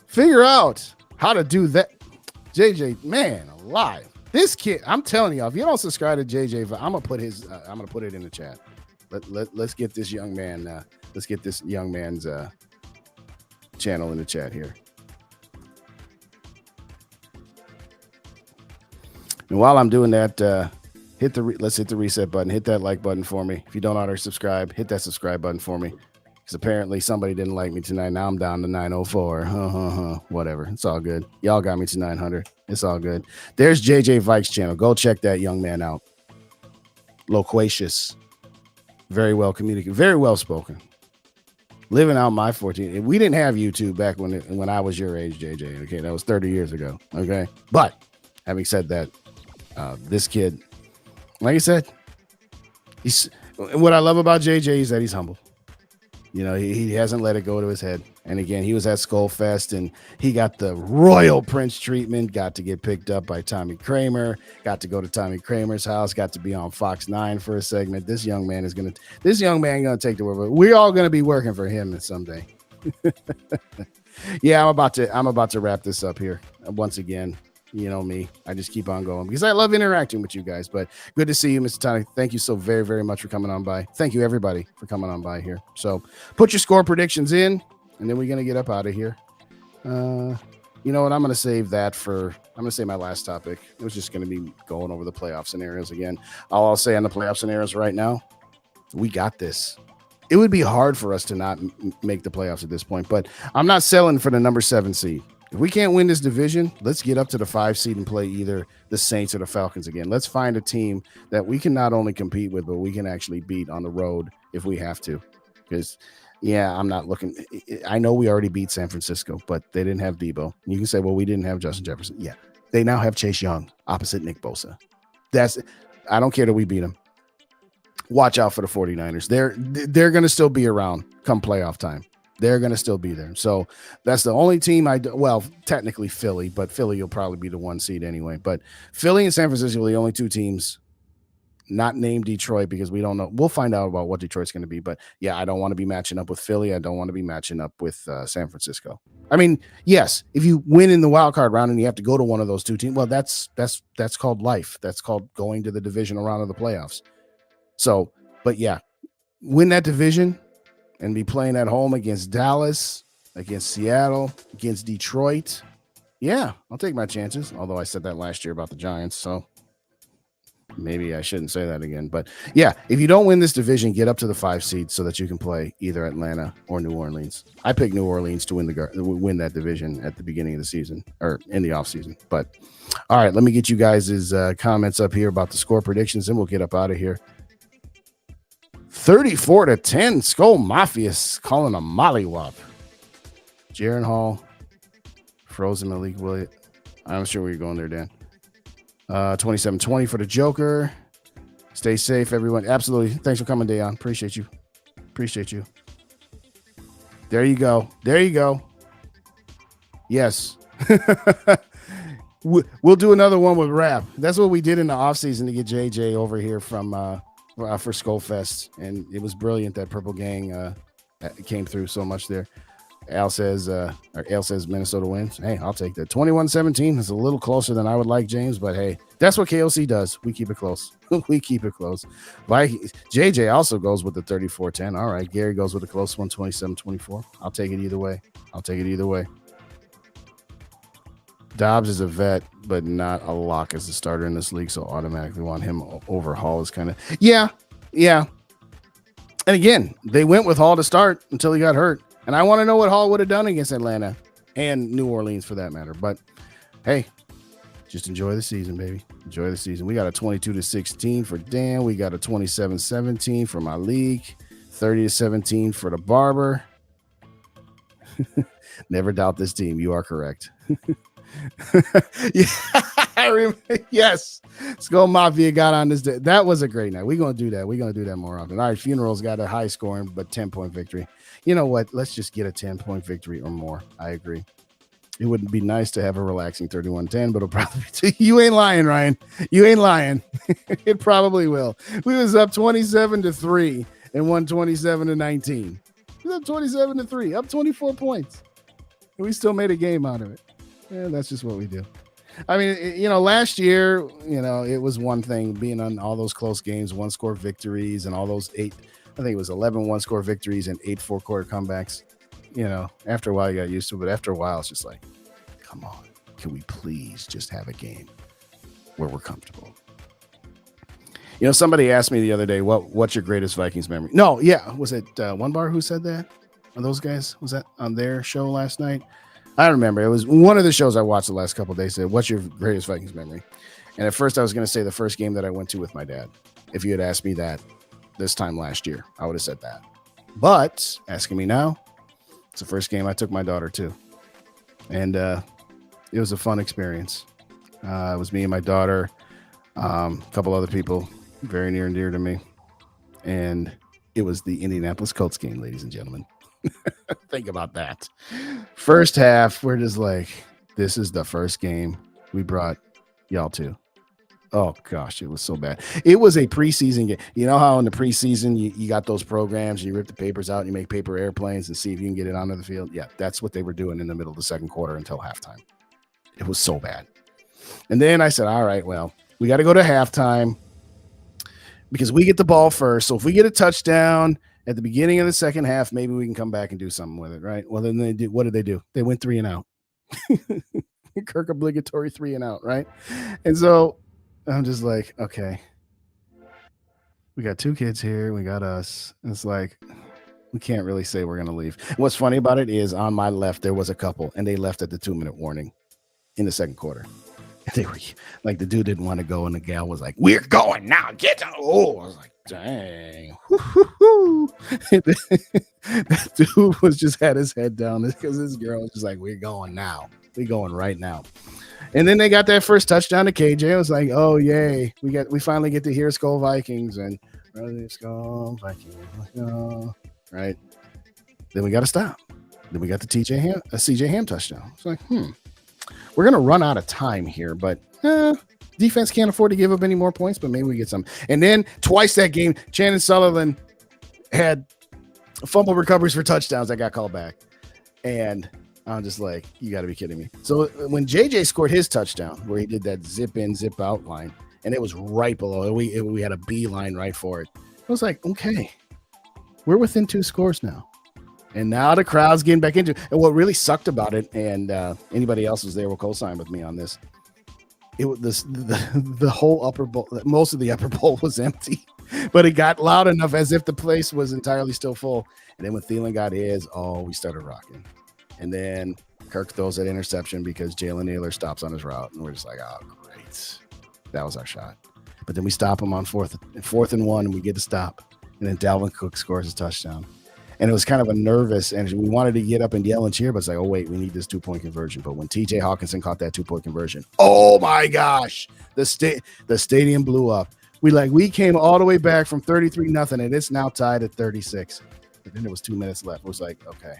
Figure out how to do that. JJ, man, alive. This kid, I'm telling y'all, if you don't subscribe to JJ, I'm going to put his, I'm going to put it in the chat. Let's get this young man, let's get this young man's channel in the chat here. And while I'm doing that, let's hit the reset button. Hit that like button for me. If you don't already subscribe, hit that subscribe button for me. Because apparently somebody didn't like me tonight. Now I'm down to 904. Whatever. It's all good. Y'all got me to 900. It's all good. There's JJ Vikes channel. Go check that young man out. Loquacious. Very well communicated. Very well spoken. Living out my 14. We didn't have YouTube back when I was your age, JJ. Okay, that was 30 years ago. Okay, but having said that, this kid, like I said, what I love about JJ is that he's humble. You know, he hasn't let it go to his head. And again, he was at SKOL Fest and he got the royal prince treatment, got to get picked up by Tommy Kramer, got to go to Tommy Kramer's house, got to be on Fox 9 for a segment. This young man gonna take the world. We're all gonna be working for him someday. Yeah, I'm about to wrap this up here. Once again, you know me, I just keep on going because I love interacting with you guys. But good to see you, Mr. Tony. Thank you so very, very much for coming on by. Thank you, everybody, for coming on by here. So put your score predictions in, and then we're going to get up out of here. You know what? I'm going to save that I'm going to say my last topic. It was just going to be going over the playoff scenarios again. All I'll say on the playoff scenarios right now, we got this. It would be hard for us to not make the playoffs at this point, but I'm not selling for the number 7 seed. If we can't win this division, let's get up to the 5 seed and play either the Saints or the Falcons again. Let's find a team that we can not only compete with, but we can actually beat on the road if we have to. Because, yeah, I'm not looking. I know we already beat San Francisco, but they didn't have Debo. You can say, well, we didn't have Justin Jefferson. Yeah, they now have Chase Young opposite Nick Bosa. I don't care that we beat them. Watch out for the 49ers. They're going to still be around come playoff time. They're going to still be there. So that's the only team technically Philly, but Philly will probably be the 1 seed anyway. But Philly and San Francisco are the only 2 teams not named Detroit because we don't know. We'll find out about what Detroit's going to be. But yeah, I don't want to be matching up with Philly. I don't want to be matching up with San Francisco. I mean, yes, if you win in the wild card round and you have to go to one of those 2 teams, well, that's called life. That's called going to the divisional round of the playoffs. So, but yeah, win that division and be playing at home against Dallas, against Seattle, against Detroit. Yeah, I'll take my chances. Although I said that last year about the Giants, so maybe I shouldn't say that again. But yeah, if you don't win this division, get up to the 5 seed so that you can play either Atlanta or New Orleans. I picked New Orleans to win that division at the beginning of the season or in the offseason. But all right, let me get you guys' comments up here about the score predictions, and we'll get up out of here. 34-10, SKOL Mafia calling a mollywop. Jaron Hall, Frozen Malik Williams. I'm not sure where you're going there, Dan. 27-20 for the Joker. Stay safe, everyone. Absolutely. Thanks for coming, Dayon. Appreciate you. There you go. Yes. We'll do another one with rap. That's what we did in the offseason to get JJ over here for SKOL Fest, and it was brilliant that Purple Gang came through so much there. Al says Minnesota wins. Hey, I'll take that. 21-17 is a little closer than I would like, James, but hey, that's what KOC does. We keep it close. JJ also goes with the 34-10. All right, Gary goes with a close one, 27-24. I'll take it either way. Dobbs is a vet, but not a lock as a starter in this league, so automatically want him over Hall is kind of yeah. And again, they went with Hall to start until he got hurt. And I want to know what Hall would have done against Atlanta and New Orleans for that matter. But hey, just enjoy the season, baby. Enjoy the season. We got a 22-16 for Dan. We got a 27-17 for my league. 30-17 for the Barber. Never doubt this team. You are correct. Yeah, yes. SKOL Mafia got on this day. That was a great night. We're going to do that. We're going to do that more often. All right, Funerals got a high scoring, but 10-point victory. You know what? Let's just get a 10-point victory or more. I agree. It wouldn't be nice to have a relaxing 31-10, but it'll probably be you ain't lying, Ryan. You ain't lying. It probably will. We was up 27-3 and won 27-19. We was up 27-3, up 24 points. And we still made a game out of it. Yeah, that's just what we do. I mean, last year, it was one thing being on all those close games, 1-score victories, and all those 11 1-score victories and 8 4-quarter comebacks. After a while, you got used to it. But after a while, it's just like, come on, can we please just have a game where we're comfortable? Somebody asked me the other day, what's your greatest Vikings memory? No, yeah. Was it One Bar who said that? Are those guys? Was that on their show last night? I remember. It was one of the shows I watched the last couple of days. Said, what's your greatest Vikings memory? And at first I was going to say the first game that I went to with my dad. If you had asked me that this time last year, I would have said that. But asking me now, it's the first game I took my daughter to. And it was a fun experience. It was me and my daughter, a couple other people very near and dear to me. And it was the Indianapolis Colts game, ladies and gentlemen. Think about that. First half, we're just like, this is the first game we brought y'all to. Oh, gosh, it was so bad. It was a preseason game. You know how in the preseason you got those programs and you rip the papers out and you make paper airplanes and see if you can get it onto the field? Yeah, that's what they were doing in the middle of the second quarter until halftime. It was so bad. And then I said, all right, well, we got to go to halftime because we get the ball first. So if we get a touchdown at the beginning of the second half, maybe we can come back and do something with it, right? Well, then what did they do? They went 3 and out. Kirk obligatory 3 and out, right? And so I'm just like, okay, we got 2 kids here. We got us. And it's like, We can't really say we're going to leave. What's funny about it is on my left, there was a couple, and they left at the 2-minute warning in the second quarter. They were like, the dude didn't want to go, and the gal was like, "We're going now. Get down." Oh, I was like, dang. That dude was just had his head down because this girl was just like, "We're going now. We're going right now." And then they got that first touchdown to KJ. I was like, "Oh yay! We finally get to hear SKOL Vikings and SKOL Vikings." Right. Then we got to stop. Then we got the CJ Ham touchdown. It's like, we're going to run out of time here, but defense can't afford to give up any more points, but maybe we get some. And then twice that game, Shannon Sullivan had fumble recoveries for touchdowns that got called back. And I'm just like, you got to be kidding me. So when JJ scored his touchdown, where he did that zip in, zip out line, and it was right below, we had a B line right for it. I was like, okay, we're within 2 scores now. And now the crowd's getting back into it. And what really sucked about it, and anybody else was there will co-sign with me on this, it was the whole upper bowl, most of the upper bowl was empty, but it got loud enough as if the place was entirely still full. And then when Thielen got his, we started rocking. And then Kirk throws that interception because Jalen Naylor stops on his route. And we're just like, oh, great. That was our shot. But then we stop him on 4th and 1, and we get to stop. And then Dalvin Cook scores a touchdown. And it was kind of a nervous, and we wanted to get up and yell and cheer, but it's like, oh, wait, we need this 2-point conversion. But when TJ Hawkinson caught that 2-point conversion, oh my gosh, the stadium blew up. We came all the way back from 33-0, and it's now tied at 36. And then there was 2 minutes left. It was like, okay,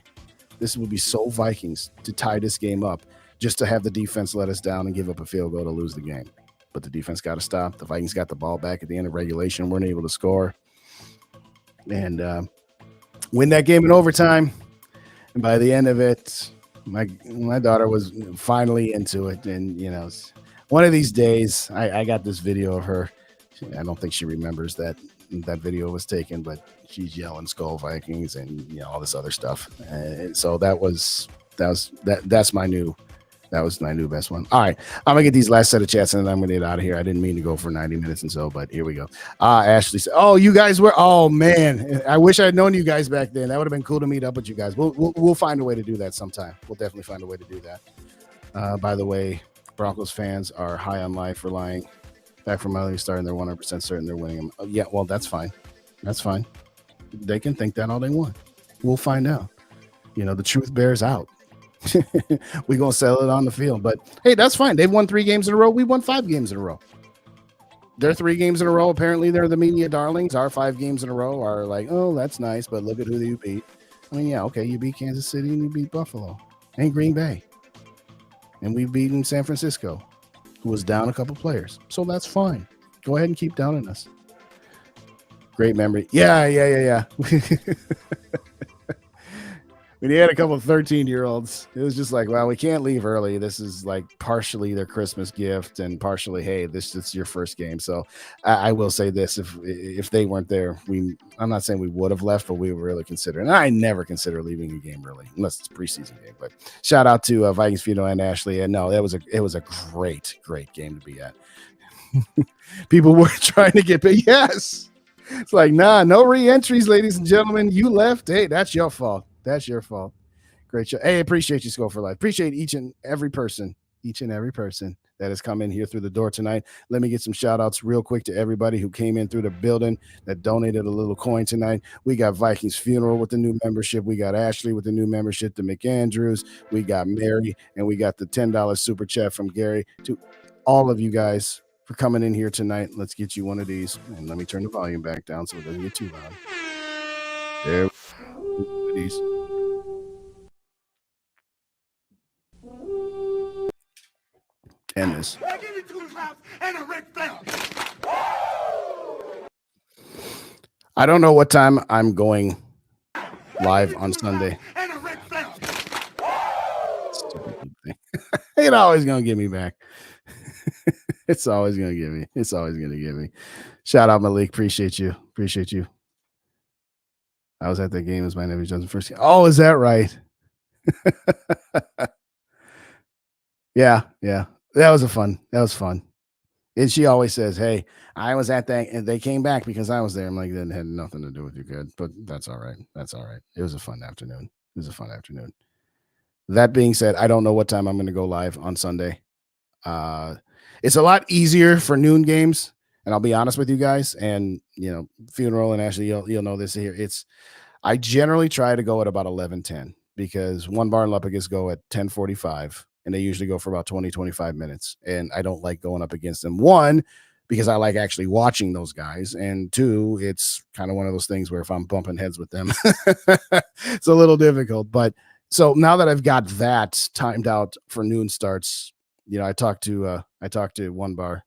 this would be so Vikings to tie this game up, just to have the defense let us down and give up a field goal to lose the game. But the defense got to stop. The Vikings got the ball back at the end of regulation, weren't able to score. And win that game in overtime. And by the end of it, my daughter was finally into it. And, one of these days, I got this video of her. I don't think she remembers that video was taken, but she's yelling SKOL Vikings and, all this other stuff. And so that's my new best one. All right. I'm going to get these last set of chats and then I'm going to get out of here. I didn't mean to go for 90 minutes and so, but here we go. Ashley said, oh, you guys were, oh man, I wish I'd known you guys back then. That would have been cool to meet up with you guys. We'll find a way to do that sometime. We'll definitely find a way to do that. By the way, Broncos fans are high on life, relying back from early starting. They're 100% certain they're winning them. Yeah, well, that's fine. That's fine. They can think that all they want. We'll find out. The truth bears out. We're going to sell it on the field. But, hey, that's fine. They've won 3 games in a row. We won 5 games in a row. Their 3 games in a row, apparently they're the media darlings. Our 5 games in a row are like, oh, that's nice, but look at who you beat. I mean, yeah, okay, you beat Kansas City and you beat Buffalo and Green Bay. And we've beaten San Francisco, who was down a couple players. So that's fine. Go ahead and keep downing us. Great memory. Yeah. When you had a couple of 13-year-olds, it was just like, well, we can't leave early. This is like partially their Christmas gift and partially, hey, this is your first game. So I will say this, if they weren't there, I'm not saying we would have left, but we were really considering. And I never consider leaving a game early, unless it's a preseason game. But shout out to Vikings Fido and Ashley. And no, it was a great game to be at. People were trying to get paid. Yes. It's like, nah, no re-entries, ladies and gentlemen. You left. Hey, that's your fault. That's your fault. Great show. Hey, appreciate you, SKOL for Life. Appreciate each and every person that has come in here through the door tonight. Let me get some shout outs real quick to everybody who came in through the building that donated a little coin tonight. We got Vikings Funeral with the new membership. We got Ashley with the new membership, the McAndrews. We got Mary, and we got the $10 super chat from Gary. To all of you guys for coming in here tonight. Let's get you one of these. And let me turn the volume back down so it doesn't get too loud. There. These. And this. I don't know what time I'm going live on Sunday. It's always gonna get me back. It's always gonna get me. Shout out Malik. Appreciate you. I was at that game as my nephew Johnson first game. Oh, is that right? Yeah. That was fun. And she always says, "Hey, I was at that, and they came back because I was there." I'm like, "That had nothing to do with you, kid." But that's all right. That's all right. It was a fun afternoon. It was a fun afternoon. That being said, I don't know what time I'm going to go live on Sunday. Uh, it's a lot easier for noon games, and I'll be honest with you guys. And funeral and Ashley, you'll know this here. I generally try to go at about 11:10 because one bar and Lepicus go at 10:45, and they usually go for about 20-25 minutes. And I don't like going up against them. One, because I like actually watching those guys, and two, it's kind of one of those things where if I'm bumping heads with them, it's a little difficult. But so now that I've got that timed out for noon starts, I talked to one bar,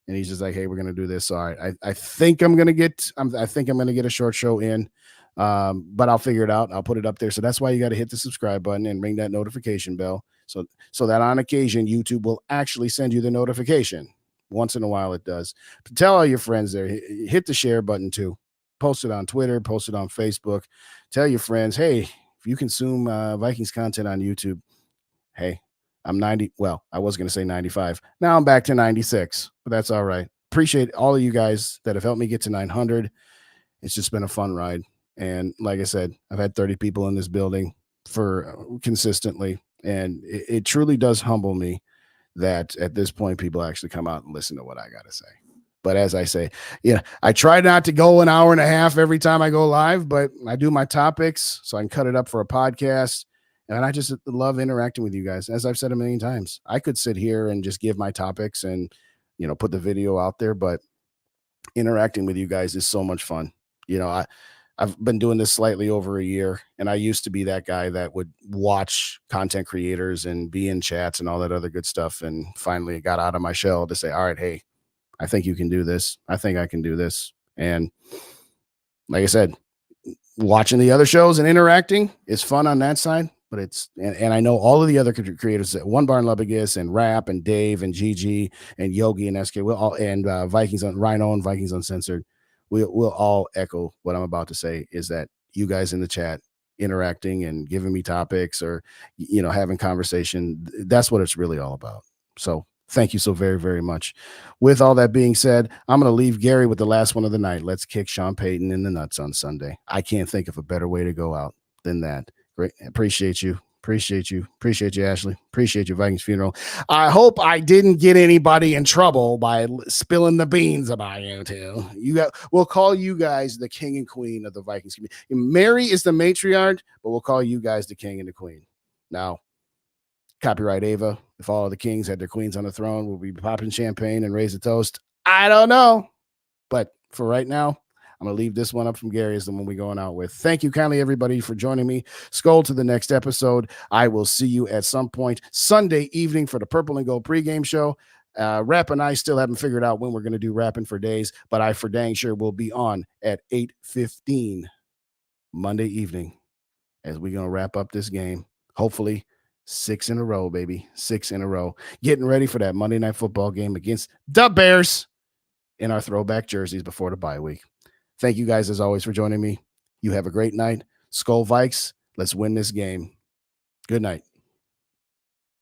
and he's just like, "Hey, we're gonna do this." So I think I'm gonna get a short show in, but I'll figure it out. I'll put it up there. So that's why you got to hit the subscribe button and ring that notification bell, so that on occasion YouTube will actually send you the notification. Once in a while, it does. Tell all your friends there. Hit the share button too. Post it on Twitter. Post it on Facebook. Tell your friends, hey, if you consume Vikings content on YouTube, hey, I'm 90. Well, I was going to say 95. Now I'm back to 96, but that's all right. Appreciate all of you guys that have helped me get to 900. It's just been a fun ride. And like I said, I've had 30 people in this building for consistently. And it truly does humble me that at this point, people actually come out and listen to what I got to say. But as I say, I try not to go an hour and a half every time I go live, but I do my topics so I can cut it up for a podcast. And I just love interacting with you guys. As I've said a million times, I could sit here and just give my topics and, put the video out there, but interacting with you guys is so much fun. I've been doing this slightly over a year, and I used to be that guy that would watch content creators and be in chats and all that other good stuff. And finally got out of my shell to say, all right, hey, I think you can do this. I think I can do this. And like I said, watching the other shows and interacting is fun on that side. But and I know all of the other creators, One Barn Lebegus and Rap and Dave and Gigi and Yogi and SK, and Vikings on Rhino and Vikings Uncensored. We'll all echo what I'm about to say, is that you guys in the chat interacting and giving me topics or, having conversation. That's what it's really all about. So thank you so very, very much. With all that being said, I'm going to leave Gary with the last one of the night. Let's kick Sean Payton in the nuts on Sunday. I can't think of a better way to go out than that. Great. Appreciate you. Appreciate you, Ashley. Appreciate you, Vikings funeral. I hope I didn't get anybody in trouble by spilling the beans about you two. We'll call you guys the king and queen of the Vikings community. Mary is the matriarch, but we'll call you guys the king and the queen. Now, copyright Ava. If all of the kings had their queens on the throne, we'll be popping champagne and raise a toast. I don't know, but for right now, I'm going to leave this one up from Gary as the one we're going out with. Thank you kindly, everybody, for joining me. SKOL to the next episode. I will see you at some point Sunday evening for the Purple and Gold pregame show. Rap and I still haven't figured out when we're going to do Rapping for Days, but I for dang sure will be on at 8:15 Monday evening as we're going to wrap up this game. Hopefully 6 in a row, baby. 6 in a row. Getting ready for that Monday Night Football game against the Bears in our throwback jerseys before the bye week. Thank you guys, as always, for joining me. You have a great night. SKOL Vikes, let's win this game. Good night.